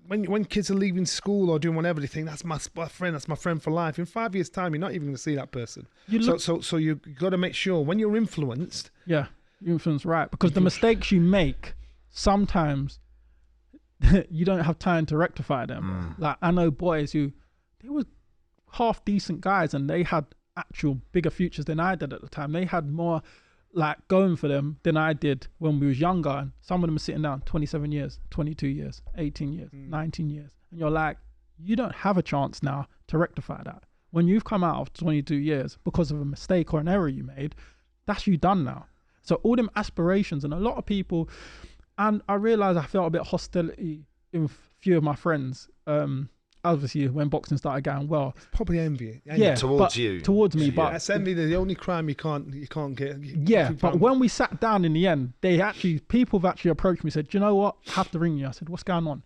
when kids are leaving school or doing whatever, they think that's my friend, that's my friend for life. In 5 years' time, you're not even going to see that person. So you got to make sure when you're influenced. You're influenced, right? Because the mistakes you make, sometimes you don't have time to rectify them. Like, I know boys who, they were half decent guys and they had actual bigger futures than I did at the time. They had more like going for them than I did when we was younger, and some of them are sitting down 27 years, 22 years, 18 years, 19 years, and you're like, you don't have a chance now to rectify that. When you've come out of 22 years because of a mistake or an error you made, that's you done now. So all them aspirations, and a lot of people, and I realized I felt a bit of hostility in a few of my friends, obviously when boxing started going well. It's probably envy. Towards me. But that's envy. The only crime you can't get. But when we sat down in the end, people have actually approached me and said, do you know what? I have to ring you. I said, what's going on?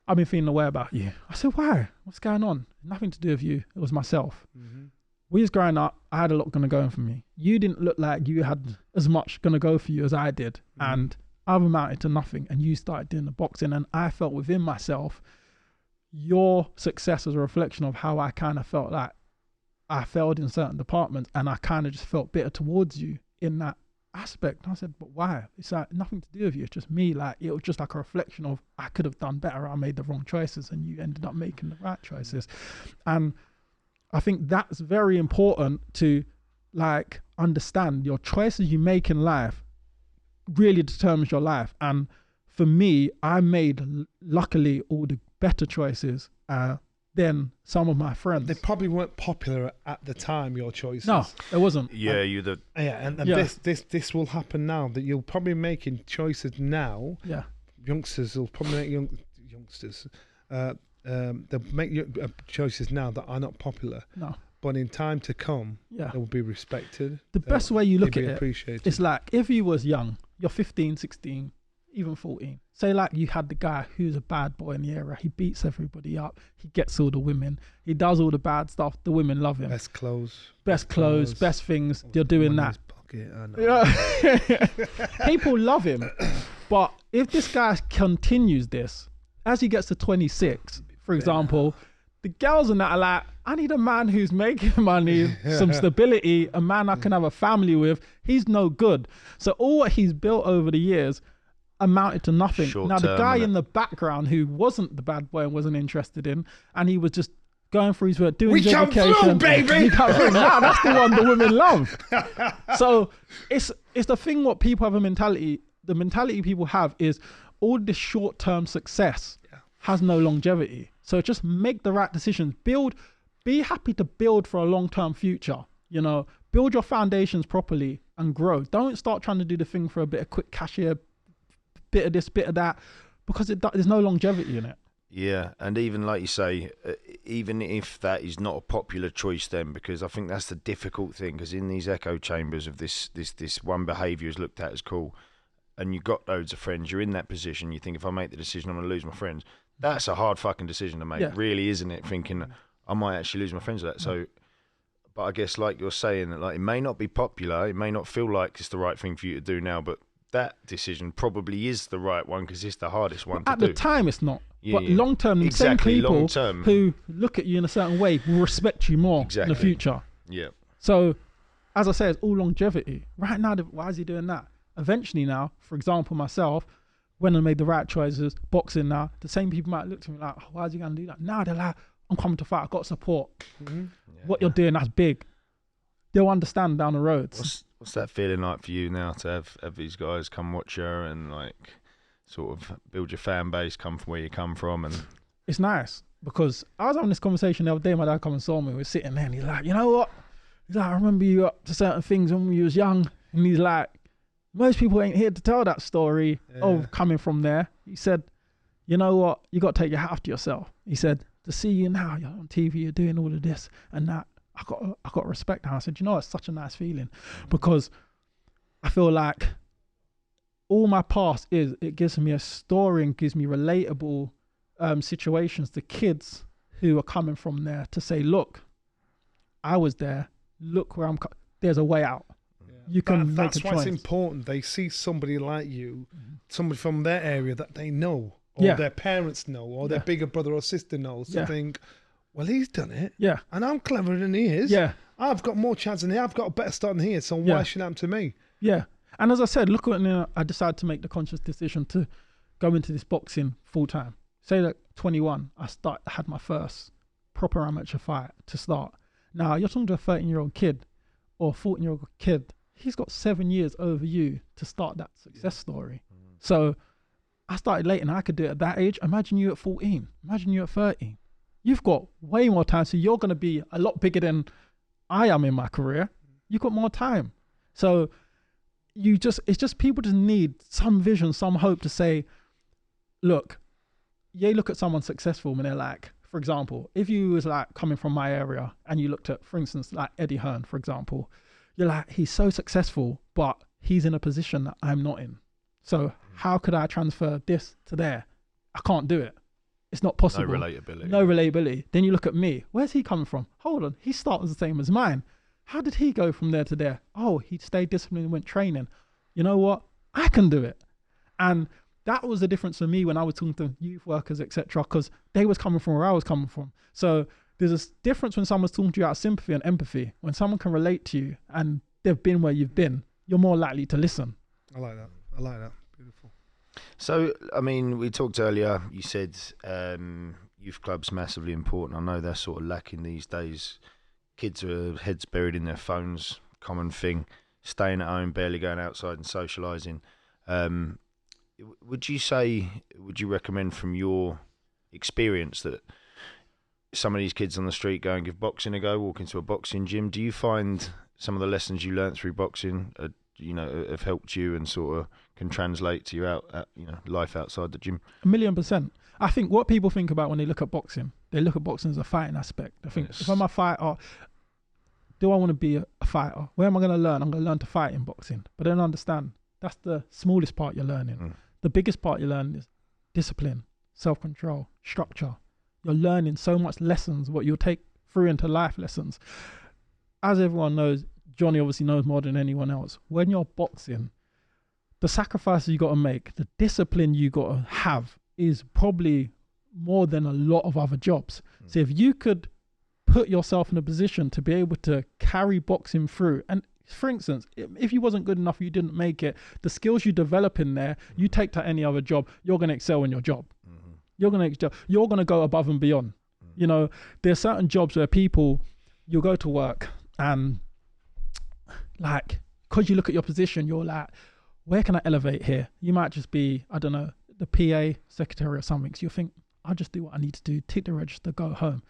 I've been feeling away about you. I said, why? What's going on? Nothing to do with you. It was myself. We was growing up, I had a lot going to go for me. You didn't look like you had as much going to go for you as I did. And I've amounted to nothing. And you started doing the boxing, and I felt within myself, your success is a reflection of how I kind of felt like I failed in certain departments, and I kind of just felt bitter towards you in that aspect. And I said, but why? It's like nothing to do with you. It's just me. Like, it was just like a reflection of I could have done better. I made the wrong choices and you ended up making the right choices. And I think that's very important to like understand. Your choices you make in life really determines your life. And for me, I made luckily all the better choices than some of my friends. They probably weren't popular at the time, your choices. No, it wasn't. This will happen now, that you'll probably making choices now. Youngsters will probably make youngsters. They'll make choices now that are not popular. No. But in time to come, they will be respected. The best way you look at it, appreciated. it's like if you was young, you're 15, 16, even 14. Say like you had the guy who's a bad boy in the area. He beats everybody up. He gets all the women. He does all the bad stuff. The women love him. Best clothes, best things. You're doing that. Yeah. People love him. But if this guy continues this, as he gets to 26, for example, the girls and that are like, I need a man who's making money, some stability, a man I can have a family with. He's no good. So all what he's built over the years amounted to nothing. Now the guy in the background who wasn't the bad boy and wasn't interested in, and he was just going through his work, doing his education. Through, baby. Nah, that's the one the women love. So it's the thing what people have the mentality people have is all this short-term success has no longevity. So just make the right decisions. Be happy to build for a long-term future. Build your foundations properly and grow. Don't start trying to do the thing for a bit of quick cash here, bit of this, bit of that, because there's no longevity in it. Yeah, and even like you say, even if that is not a popular choice then, because I think that's the difficult thing, because in these echo chambers of this one behaviour is looked at as cool, and you've got loads of friends, you're in that position, you think if I make the decision I'm going to lose my friends. That's a hard fucking decision to make, really, isn't it? Thinking I might actually lose my friends with that. So, but I guess like you're saying, that like it may not be popular, it may not feel like it's the right thing for you to do now, but that decision probably is the right one because it's the hardest one to do. At the time, it's not. But long term, the same people who look at you in a certain way will respect you more in the future. Yeah. So, as I say, it's all longevity. Right now, why is he doing that? Eventually now, for example, myself, when I made the right choices, boxing now, the same people might look to me like, why is he going to do that? Now they're like, I'm coming to fight, I've got support. What you're doing, that's big. They'll understand down the road. What's that feeling like for you now to have these guys come watch you and like sort of build your fan base, come from where you come from? And it's nice because I was having this conversation the other day, my dad come and saw me, we were sitting there and he's like, you know what? He's like, I remember you up to certain things when you was young. And he's like, most people ain't here to tell that story of coming from there. He said, you know what? You got to take your hat off to yourself. He said, to see you now, you're on TV, you're doing all of this and that. I got respect. And I said, you know, it's such a nice feeling because I feel like all my past it gives me a story and gives me relatable situations to kids who are coming from there to say, look, I was there. Look where there's a way out. You can that's make a why choice. it's important. They see somebody like you, somebody from their area that they know, or their parents know, or their bigger brother or sister knows. So think, well, he's done it. Yeah. And I'm cleverer than he is. Yeah. I've got more chance than he. I've got a better start than he is. So why should it happen to me? Yeah. And as I said, look at I decided to make the conscious decision to go into this boxing full time. Say that 21, I had my first proper amateur fight to start. Now you're talking to a 13-year-old kid or 14-year-old kid. He's got 7 years over you to start that success story. So I started late and I could do it at that age. Imagine you at 14. Imagine you at 13. You've got way more time. So you're going to be a lot bigger than I am in my career. You've got more time. So it's just people just need some vision, some hope to say, look, you look at someone successful and they're like, for example, if you was like coming from my area and you looked at, for instance, like Eddie Hearn, for example, you're like, he's so successful, but he's in a position that I'm not in. So how could I transfer this to there? I can't do it. It's not possible. No relatability. Then you look at me. Where's he coming from? Hold on. His start was the same as mine. How did he go from there to there? Oh, he stayed disciplined and went training. You know what? I can do it. And that was the difference for me when I was talking to youth workers, etc., because they was coming from where I was coming from. So there's a difference when someone's talking to you out of sympathy and empathy. When someone can relate to you and they've been where you've been, you're more likely to listen. I like that. Beautiful. So, I mean, we talked earlier, you said youth clubs massively important. I know they're sort of lacking these days. Kids are heads buried in their phones, common thing, staying at home, barely going outside and socialising. Would you recommend from your experience that some of these kids on the street go and give boxing a go, walk into a boxing gym? Do you find some of the lessons you learnt through boxing, have helped you and sort of can translate to your life outside the gym? 1,000,000%. I think what people think about when they look at boxing, they look at boxing as a fighting aspect. I think if I'm a fighter, do I want to be a fighter? Where am I going to learn? I'm going to learn to fight in boxing. But I don't understand. That's the smallest part you're learning. the biggest part you learn is discipline, self-control, structure. You're learning so much lessons, what you'll take through into life lessons. As everyone knows, Johnny obviously knows more than anyone else. When you're boxing, the sacrifices you got to make, the discipline you got to have is probably more than a lot of other jobs. So if you could put yourself in a position to be able to carry boxing through, and for instance, if you wasn't good enough, you didn't make it, the skills you develop in there, you take to any other job, you're going to excel in your job. You're going to go above and beyond. You know, there's certain jobs where people, you'll go to work and like, because you look at your position, you're like, where can I elevate here? You might just be, I don't know, the PA secretary or something. So you think, I'll just do what I need to do, tick the register, go home.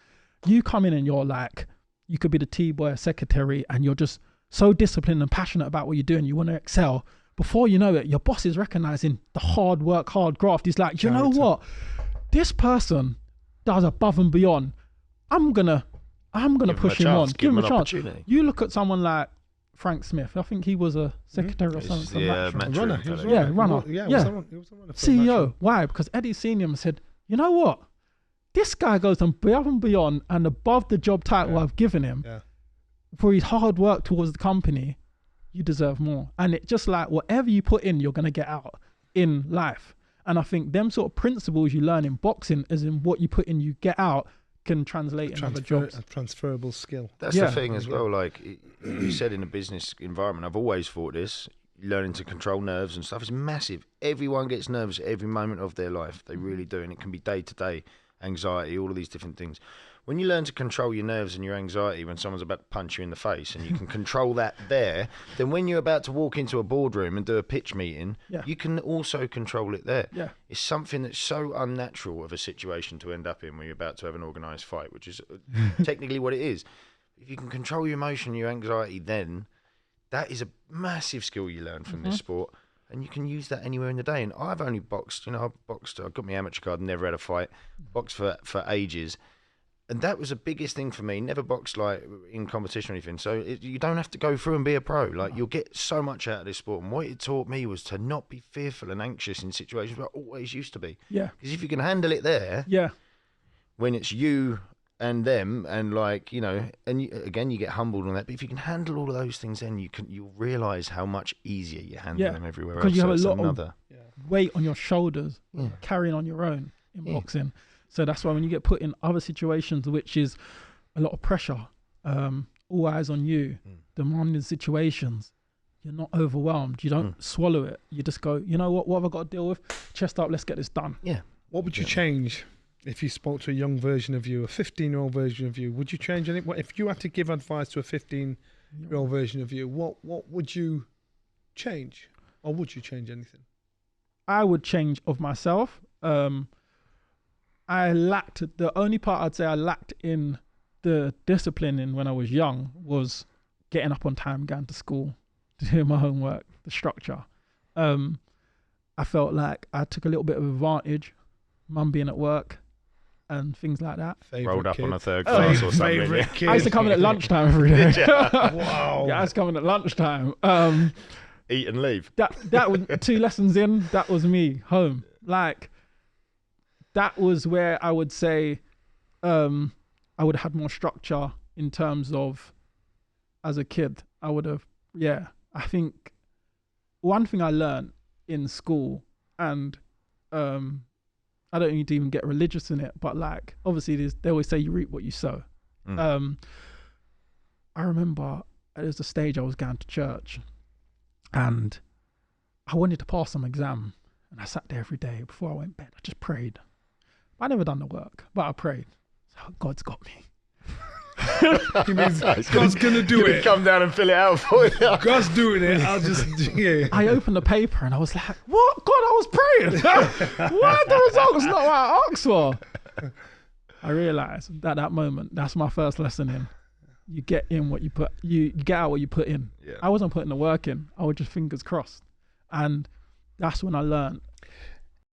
You come in and you're like, you could be the T-boy secretary and you're just so disciplined and passionate about what you're doing. You want to excel. Before you know it, your boss is recognizing the hard work, hard graft. He's like, you know what? This person does above and beyond. I'm gonna push him on. Give him a chance. You look at someone like Frank Smith. I think he was a secretary or something. Runner. He was runner. CEO. Matchroom. Why? Because Eddie Senior said, you know what? This guy goes above and beyond and above the job title I've given him for his hard work towards the company. You deserve more. And it's just like whatever you put in, you're going to get out in life. And I think them sort of principles you learn in boxing, as in what you put in, you get out, can translate in other jobs. A transferable skill. That's the thing as well. Like you said, in a business environment, I've always thought this. Learning to control nerves and stuff is massive. Everyone gets nervous every moment of their life. They really do. And it can be day-to-day anxiety, all of these different things. When you learn to control your nerves and your anxiety when someone's about to punch you in the face and you can control that there, then when you're about to walk into a boardroom and do a pitch meeting, you can also control it there. Yeah. It's something that's so unnatural of a situation to end up in when you're about to have an organised fight, which is technically what it is. If you can control your emotion, your anxiety, then that is a massive skill you learn from this sport. And you can use that anywhere in the day. And I've only boxed, I've got my amateur card, never had a fight, boxed for ages. And that was the biggest thing for me. Never boxed like in competition or anything. So you don't have to go through and be a pro. Like you'll get so much out of this sport. And what it taught me was to not be fearful and anxious in situations where I always used to be. Yeah. Because if you can handle it there, when it's you and them, and like, and again, you get humbled on that. But if you can handle all of those things, then you'll realise how much easier you handle them everywhere else. Because you have a lot of weight on your shoulders, carrying on your own in boxing. So that's why when you get put in other situations, which is a lot of pressure, all eyes on you, demanding situations, you're not overwhelmed. You don't swallow it. You just go, you know what have I got to deal with? Chest up, let's get this done. Yeah. What would you change if you spoke to a young version of you, a 15-year-old version of you? Would you change anything? If you had to give advice to a 15-year-old version of you, what would you change? Or would you change anything? I would change of myself. The only part I'd say I lacked in the discipline in when I was young was getting up on time, going to school, doing my homework, the structure. I felt like I took a little bit of advantage, mum being at work and things like that. Rolled up on a third class or something. I used to come in at lunchtime every day. Wow. Yeah, I was coming at lunchtime. Eat and leave. That was 2 lessons in, that was me, home. Like, that was where I would say I would have had more structure in terms of as a kid. I would have, I think one thing I learned in school, and I don't need to even get religious in it, but like, obviously they always say you reap what you sow. I remember there was a stage I was going to church and I wanted to pass some exam, and I sat there every day before I went to bed. I just prayed. I never done the work, but I prayed. So God's got me. He means God's gonna do it. Come down and fill it out for you. God's doing it. I'll just I opened the paper and I was like, "What? God, I was praying. Why the results not what I asked for?" I realised at that moment, that's my first lesson in. You get in what you put. You get out what you put in. Yeah. I wasn't putting the work in. I was just fingers crossed, and that's when I learned.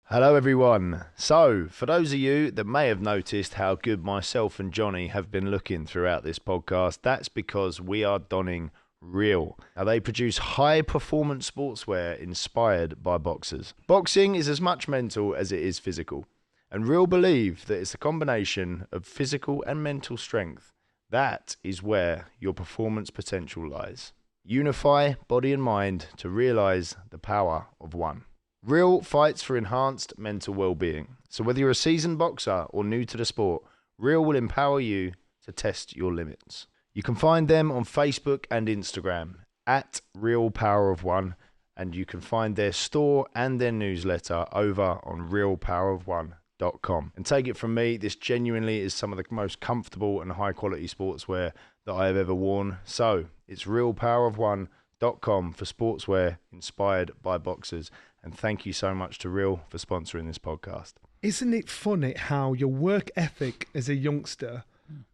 Hello everyone. So, for those of you that may have noticed how good myself and Johnny have been looking throughout this podcast, that's because we are donning Real. Now, they produce high-performance sportswear inspired by boxers. Boxing is as much mental as it is physical, and Real believe that it's a combination of physical and mental strength. That is where your performance potential lies. Unify body and mind to realize the power of one. Real fights for enhanced mental well-being. So whether you're a seasoned boxer or new to the sport, Real will empower you to test your limits. You can find them on Facebook and Instagram at Real Power of One, and you can find their store and their newsletter over on realpowerofone.com. And take it from me, this genuinely is some of the most comfortable and high quality sportswear that I have ever worn. So it's realpowerofone.com for sportswear inspired by boxers. And thank you so much to Real for sponsoring this podcast. Isn't it funny how your work ethic as a youngster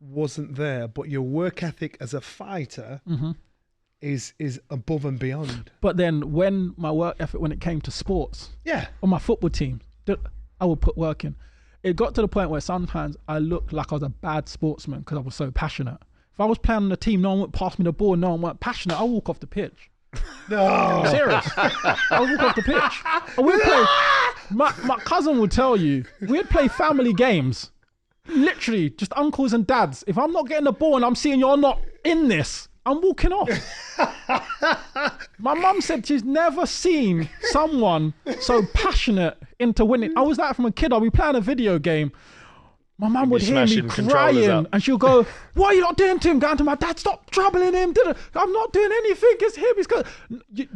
wasn't there, but your work ethic as a fighter is above and beyond? But then when my work ethic, when it came to sports, on my football team, I would put work in. It got to the point where sometimes I looked like I was a bad sportsman because I was so passionate. If I was playing on the team, no one would pass me the ball, no one weren't passionate, I'll walk off the pitch. No. I'm serious. I would walk off the pitch. I would play. My cousin would tell you, we'd play family games. Literally, just uncles and dads. If I'm not getting the ball and I'm seeing you're not in this, I'm walking off. My mum said she's never seen someone so passionate into winning. I was like from a kid, I'll be playing a video game. My mum would hear me crying and she'll go, what are you not doing to him? Going to my dad, stop troubling him. I'm not doing anything. It's him.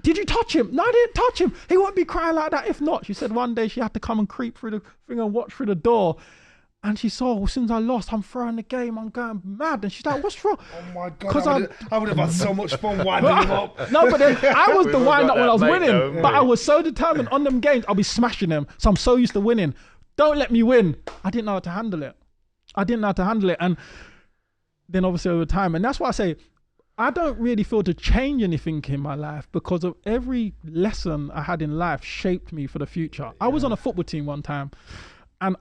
Did you touch him? No, I didn't touch him. He won't be crying like that if not. She said one day she had to come and creep through the thing and watch through the door. And she saw, well, as soon as I lost, I'm throwing the game, I'm going mad. And she's like, what's wrong? Oh my God, I would have had so much fun winding him up. No, but then I was the wind up when I was winning. But I was so determined on them games, I'll be smashing them. So I'm so used to winning. Don't let me win. I didn't know how to handle it. And then obviously over time, and that's why I say, I don't really feel to change anything in my life because of every lesson I had in life shaped me for the future. I was on a football team one time and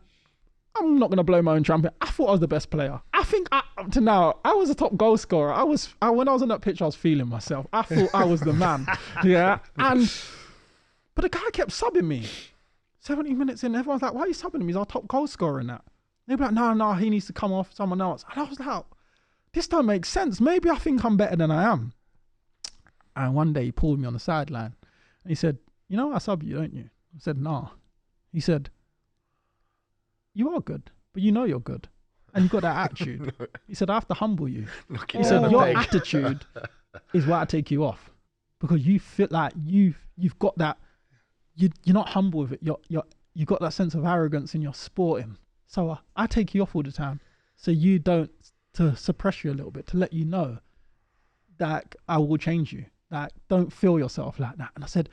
I'm not going to blow my own trumpet. I thought I was the best player. I think up to now, I was a top goal scorer. When I was on that pitch, I was feeling myself. I thought I was the man. Yeah. But the guy kept subbing me. 70 minutes in, everyone's like, why are you subbing him? He's our top goal scorer in that. They'd be like, no, he needs to come off someone else. And I was like, this don't make sense. Maybe I think I'm better than I am. And one day he pulled me on the sideline and he said, you know I sub you, don't you? I said, no. He said, you are good, but you know you're good. And you've got that attitude. He said, I have to humble you. He said, your attitude is why I take you off. Because you feel like you've got that, you're not humble with it. You've got that sense of arrogance in your sporting. So I take you off all the time. So you don't, to suppress you a little bit, to let you know that I will change you. That don't feel yourself like that. And I said,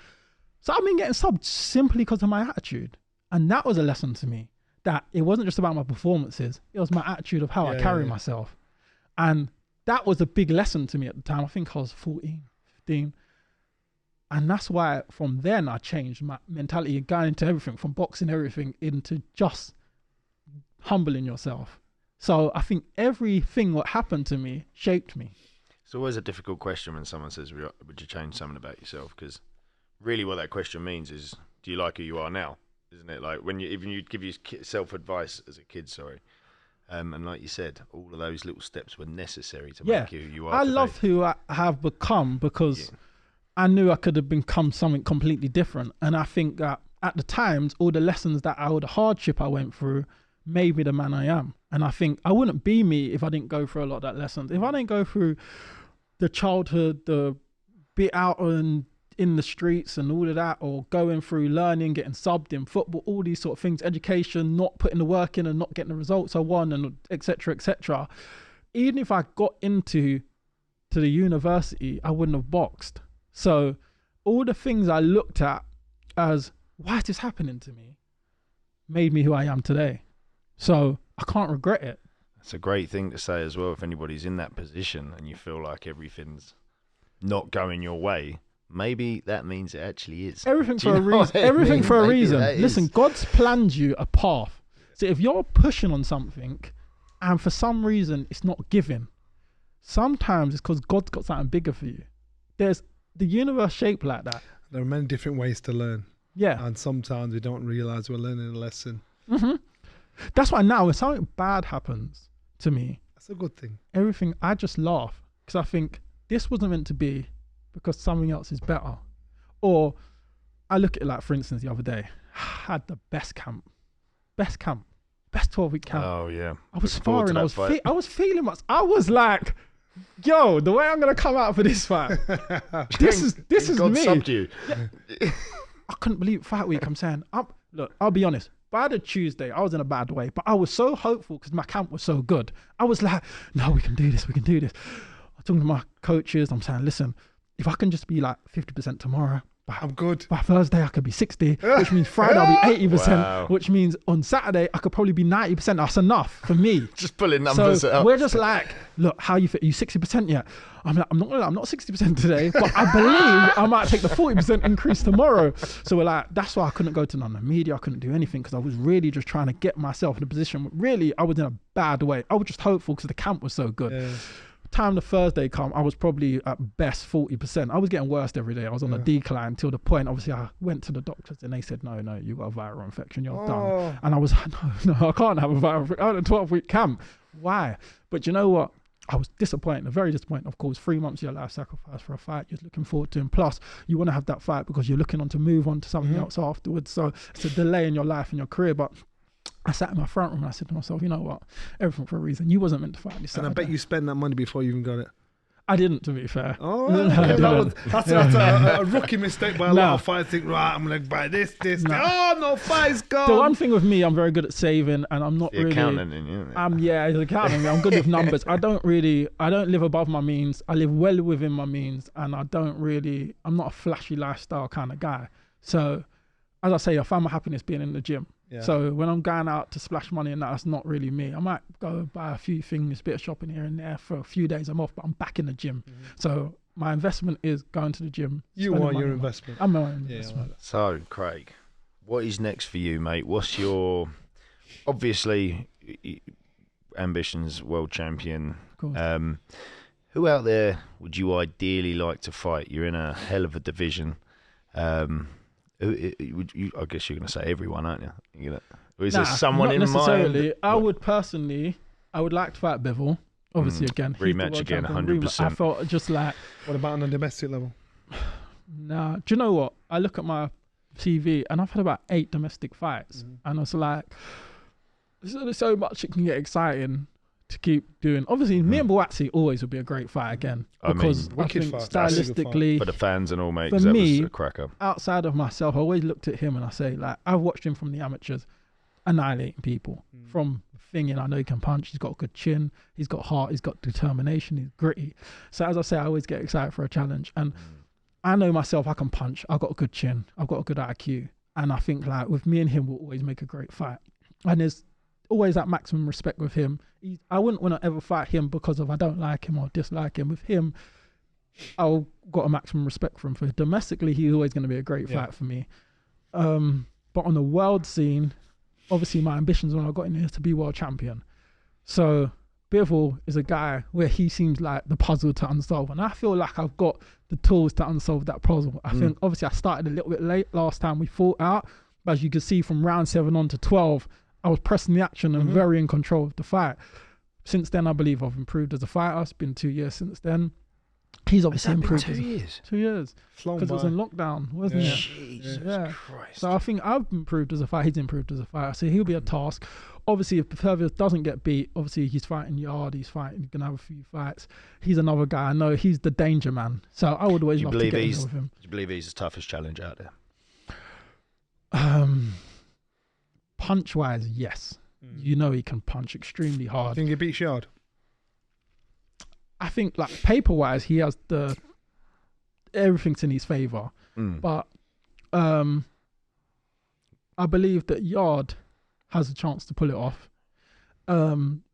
so I've been getting subbed simply because of my attitude. And that was a lesson to me. That it wasn't just about my performances, it was my attitude of how I carry myself. And that was a big lesson to me at the time. I think I was 14, 15. And that's why from then I changed my mentality, going into everything, from boxing, everything, into just humbling yourself. So I think everything what happened to me shaped me. It's always a difficult question when someone says, would you change something about yourself? Because really what that question means is, do you like who you are now? Isn't it? Like when even you give yourself advice as a kid, and like you said, all of those little steps were necessary to make you who you are. I love who I have become because I knew I could have become something completely different. And I think that at the times, all the lessons all the hardship I went through made me the man I am. And I think I wouldn't be me if I didn't go through a lot of that lessons. If I didn't go through the childhood, the bit out in the streets and all of that, or going through learning, getting subbed in football, all these sort of things, education, not putting the work in and not getting the results I want, and etc. etc. Even if I got into the university, I wouldn't have boxed. So all the things I looked at as, why is this happening to me, made me who I am today. So I can't regret it. It's a great thing to say as well. If anybody's in that position and you feel like everything's not going your way, maybe that means it actually is. Everything for a reason. Everything for a reason. Listen, God's planned you a path. So if you're pushing on something and for some reason it's not giving, sometimes it's because God's got something bigger for you. there's the universe shaped like that. There are many different ways to learn. Yeah. And sometimes we don't realise we're learning a lesson. Mm-hmm. That's why now when something bad happens to me, That's a good thing. everything, I just laugh because I think this wasn't meant to be because something else is better. Or I look at it like, for instance, the other day, I had the best 12-week camp. Oh yeah. I was Looking forward to sparring. that I was feeling much. I was like, yo, the way I'm gonna come out for this fight, this is God me. subbed you. Yeah. I couldn't believe fight week. I'm saying, look, I'll be honest. By the Tuesday, I was in a bad way, but I was so hopeful because my camp was so good. I was like, no, we can do this. We can do this. I'm talking to my coaches. I'm saying, listen, if I can just be like 50% tomorrow, I'm good. by Thursday, I could be 60, which means Friday, I'll be 80%, Wow. which means on Saturday, I could probably be 90%. That's enough for me. Just pulling numbers So out. we're just like, look, how you fit? Are you 60% yet? I'm like, I'm not 60% today, but I believe I might take the 40% increase tomorrow. So we're like, that's why I couldn't go to none of the media. I couldn't do anything because I was really just trying to get myself in a position. Really, I was in a bad way. I was just hopeful because the camp was so good. Yeah. Time the Thursday come, I was probably at best 40%. I was getting worse every day. I was on a decline till the point, obviously, I went to the doctors and they said, no, you got a viral infection, you're done. And I was like, no, I can't have a viral infection. I had a 12-week camp. Why? But you know what? I was disappointed, very disappointed. Of course, 3 months of your life sacrifice for a fight you're looking forward to. And plus, you want to have that fight because you're looking on to move on to something else afterwards. So it's a delay in your life and your career. But I sat in my front room and I said to myself, you know what? Everything for a reason. You wasn't meant to fight this And I Saturday. bet you spent that money before you even got it. I didn't, to be fair. Oh, No, okay. I didn't. That's a rookie mistake by a lot No. of fighters. Think, right, I'm going to buy this. Oh, no, fight's gone. The one thing with me, I'm very good at saving and I'm not The really... accountant in you. Yeah, it's accounting. I'm good with numbers. I don't live above my means. I live well within my means and I'm not a flashy lifestyle kind of guy. So, as I say, I find my happiness being in the gym. Yeah. So when I'm going out to splash money and that's not really me. I might go buy a few things, a bit of shopping here and there for a few days. I'm off, but I'm back in the gym. So my investment is going to the gym. You spending are money your on- investment. I'm my own Yeah, investment. So, Craig, what is next for you, mate? What's your obviously ambitions? World champion. Of course. Who out there would you ideally like to fight? You're in a hell of a division. I guess you're going to say everyone, aren't you? Or is there someone not in necessarily. mind? I would like to fight Bivol. Obviously, again, he's the rematch world again, champion. 100%. I felt just like, What about on a domestic level? nah. Do you know what? I look at my TV and I've had about 8 domestic fights, and it's like, there's only so much it can get exciting to keep doing. Obviously, me and Boatsi always would be a great fight again I mean, because I wicked think fight. That's a good fight. stylistically, For the fans and all, mate, For 'cause that me, was a cracker. outside of myself, I always looked at him and I say, like, I've watched him from the amateurs annihilating people from thinking, I know he can punch, he's got a good chin, he's got heart, he's got determination, he's gritty. So as I say, I always get excited for a challenge, and I know myself, I can punch, I've got a good chin, I've got a good IQ, and I think like with me and him, we'll always make a great fight. And there's always that maximum respect with him. I wouldn't want to ever fight him because of I don't like him or dislike him. With him, I've got a maximum respect for him. For domestically, he's always going to be a great fight for me. But on the world scene, obviously my ambitions when I got in here to be world champion. So Bivol is a guy where he seems like the puzzle to unsolve, and I feel like I've got the tools to unsolve that puzzle. I think obviously I started a little bit late last time we fought out, but as you can see from round 7 on to 12, I was pressing the action and very in control of the fight. Since then, I believe I've improved as a fighter. It's been 2 years since then. He's obviously improved. 2 years? 2 years. Flown Because it was by. in lockdown, wasn't it? Jesus Yeah. Christ. So I think I've improved as a fighter. He's improved as a fighter. So he'll be a task. Obviously, if Pervious doesn't get beat, obviously he's fighting Yard. He's going to have a few fights. He's another guy I know. He's the danger man. So I would always Do you love to believe get in he's there with him. do you believe he's the toughest challenge out there? Punch wise, yes. You know he can punch extremely I hard. think he beats Yard. I think like paper wise, he has everything's in his favour. But I believe that Yard has a chance to pull it off.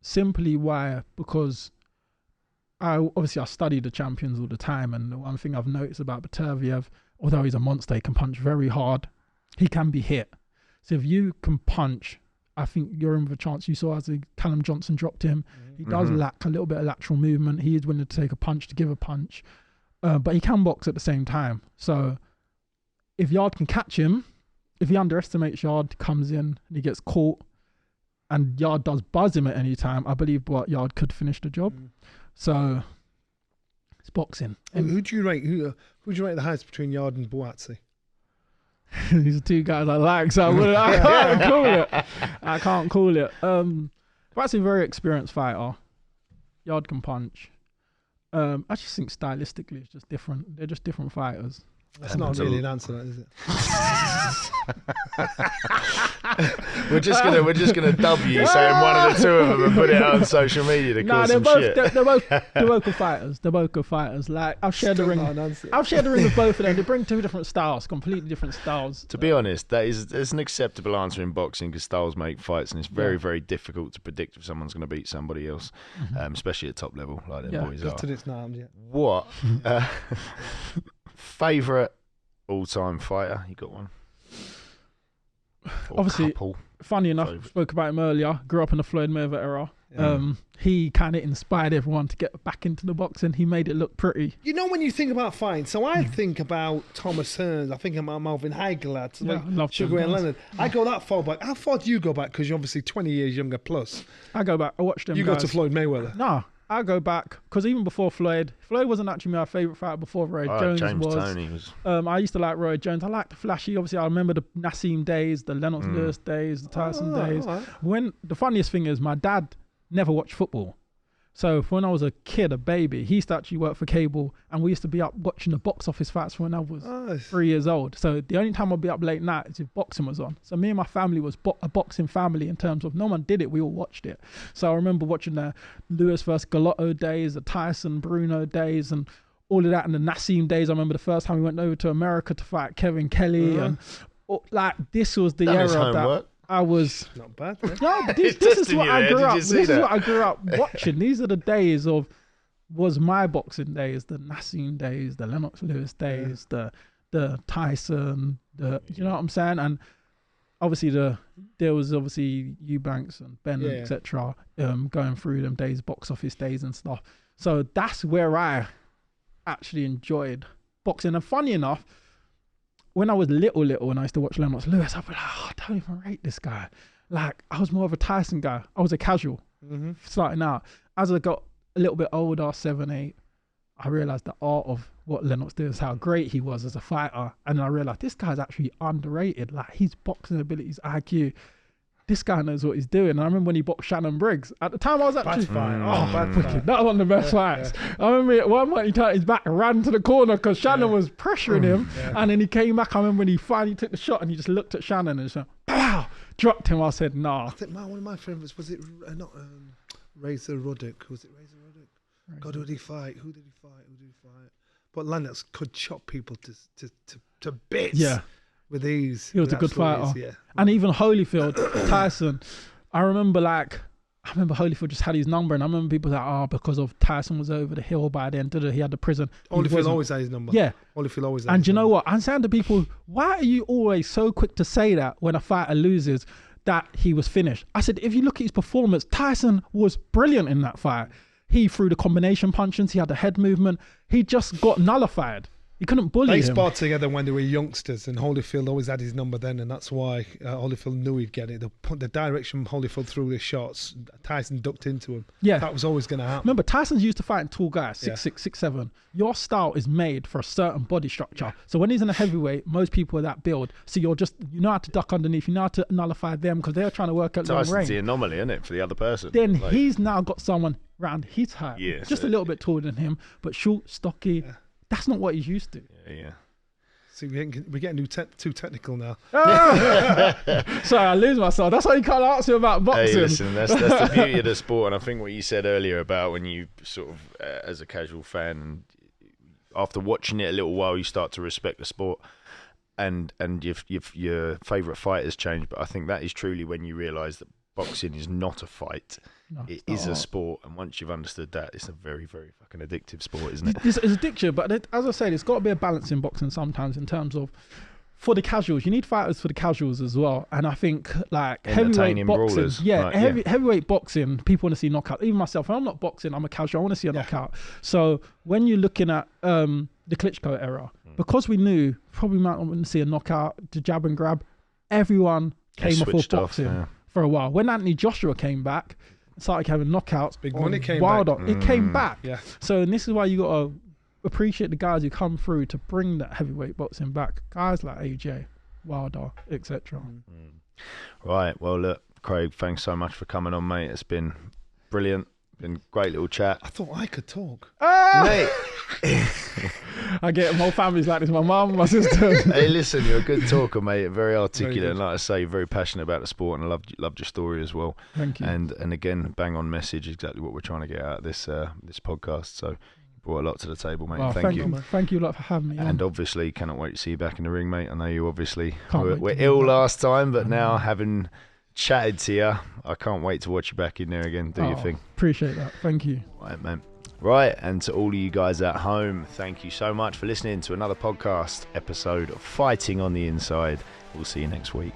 Simply why? Because I study the champions all the time, and the one thing I've noticed about Beterbiev, although he's a monster, he can punch very hard. He can be hit. So if you can punch, I think you're in with a chance. You saw as Callum Johnson dropped him. He does lack a little bit of lateral movement. He is willing to take a punch to give a punch. but he can box at the same time. So if Yard can catch him, if he underestimates Yard, comes in and he gets caught, and Yard does buzz him at any time, I believe Yard could finish the job. So it's boxing. Who do you rate? Who do you rate the highest between Yard and Buatsi? These are two guys I like, so I can't call it. I can't call it. Buatsi, a very experienced fighter. Yard can punch. I just think stylistically it's just different. They're just different fighters. That's not really an answer, is it? we're just gonna dub you saying one of the two of them and put it out on social media to cause some shit. They're both good fighters. They're both good fighters. Like I've shared the ring. I've shared the ring with both of them. They bring two different styles, completely different styles. To be honest, it's an acceptable answer in boxing because styles make fights, and it's very, very difficult to predict if someone's going to beat somebody else, especially at top level like them boys are. What favourite all-time fighter? You got one? Or obviously, couple? Funny enough, spoke about him earlier. Grew up in the Floyd Mayweather era. He kind of inspired everyone to get back into the boxing. He made it look pretty. You know, when you think about fighting, so I think about Thomas Hearns, I think about Marvin Hagler, Sugar Ray Leonard. I go that far back. How far do you go back? Because you're obviously 20 years younger plus. I go back. I watched them. You go to Floyd Mayweather? No. I go back because even before Floyd wasn't actually my favourite fighter before Roy Jones was. Tony was. I used to like Roy Jones. I liked the flashy. Obviously, I remember the Nassim days, the Lennox Lewis days, the Tyson days. When the funniest thing is, my dad never watched football. So when I was a kid, a baby, he used to actually work for cable, and we used to be up watching the box office fights when I was 3 years old. So the only time I'd be up late night is if boxing was on. So me and my family was a boxing family in terms of no one did it, we all watched it. So I remember watching the Lewis versus Galotto days, the Tyson Bruno days, and all of that, and the Nassim days. I remember the first time we went over to America to fight Kevin Kelly, and like this was the era that I was not bad. No, but this is what I grew up. This is what I grew up watching. These are the days was my boxing days, the Nassim days, the Lennox Lewis days, the Tyson, you know what I'm saying? And obviously there was obviously Eubanks and Ben etc. Going through them days, box office days and stuff. So that's where I actually enjoyed boxing. And funny enough, when I was little and I used to watch Lennox Lewis, I'd be like, I don't even rate this guy. Like, I was more of a Tyson guy. I was a casual starting out. As I got a little bit older, 7, 8, I realised the art of what Lennox did, how great he was as a fighter. And I realised this guy's actually underrated. Like, his boxing abilities, IQ, this guy knows what he's doing. And I remember when he boxed Shannon Briggs. At the time, I was actually... bad fight. That was one of the best fights. Yeah. I remember at one point he turned his back and ran to the corner because Shannon was pressuring him. Yeah. And then he came back. I remember when he finally took the shot and he just looked at Shannon and just went, pow! Dropped him. I said, nah. I think one of my favourites, was it not Razor Ruddock? Was it Razor Ruddock? God, who did he fight? Who did he fight? But Lennox could chop people to bits. Yeah. With ease. He was a good fighter. And even Holyfield, Tyson, I remember Holyfield just had his number, and I remember people like, because of Tyson was over the hill by then, he had the prison. Holyfield always had his number. Yeah. Holyfield always had and you know what? I'm saying to people, why are you always so quick to say that when a fighter loses that he was finished? I said, if you look at his performance, Tyson was brilliant in that fight. He threw the combination punches, he had the head movement, he just got nullified. You couldn't bully him. They sparred together when they were youngsters, and Holyfield always had his number then, and that's why Holyfield knew he'd get it. The direction Holyfield threw his shots, Tyson ducked into him. Yeah. That was always going to happen. Remember, Tyson's used to fighting tall guys, 6'6", 6'7". Your style is made for a certain body structure. So when he's in a heavyweight, most people are that build. So you know how to duck underneath, you know how to nullify them because they're trying to work at long range. Tyson's the anomaly, isn't it, for the other person? Then he's now got someone around his height, just a little bit taller than him, but short, stocky. Yeah. That's not what he's used to. Yeah. See, we're getting too technical now. Sorry, I lose myself. That's why you can't ask me about boxing. Hey, listen, that's the beauty of the sport, and I think what you said earlier about when you sort of, as a casual fan, and after watching it a little while, you start to respect the sport, and your favourite fighters change. But I think that is truly when you realise that boxing is not a fight. No, it is a sport, and once you've understood that, it's a very, very fucking addictive sport, isn't it? It's addictive, but as I said, it's got to be a balance in boxing sometimes in terms of, for the casuals, you need fighters for the casuals as well. And I think like heavyweight boxing, brawlers. Heavyweight boxing, people want to see knockout. Even myself, when I'm not boxing, I'm a casual, I want to see a knockout. So when you're looking at the Klitschko era, because we knew probably might not see a knockout, the jab and grab, everyone came off boxing for a while. When Anthony Joshua came back, started having knockouts, big money came Wilder, back. it came back. Yeah. So, and this is why you got to appreciate the guys who come through to bring that heavyweight boxing back. Guys like AJ, Wilder, etc. Right. Well, look, Craig, thanks so much for coming on, mate. It's been brilliant. Been a great little chat. I thought I could talk. Mate. I get my whole family's like this. My mum, my sister. Hey, listen, you're a good talker, mate. Very articulate, Very and like I say, very passionate about the sport, and I loved your story as well. Thank you. And again, bang on message, exactly what we're trying to get out of this this podcast. So you brought a lot to the table, mate. Oh, thank you. Thank you a lot for having me. And obviously, cannot wait to see you back in the ring, mate. I know you obviously Can't were wait to ill be back. last time, but now having chatted to you, I can't wait to watch you back in there again. Do your thing. Appreciate that. Thank you. Right, man. Right, and to all of you guys at home, thank you so much for listening to another podcast episode of Fighting on the Inside. We'll see you next week.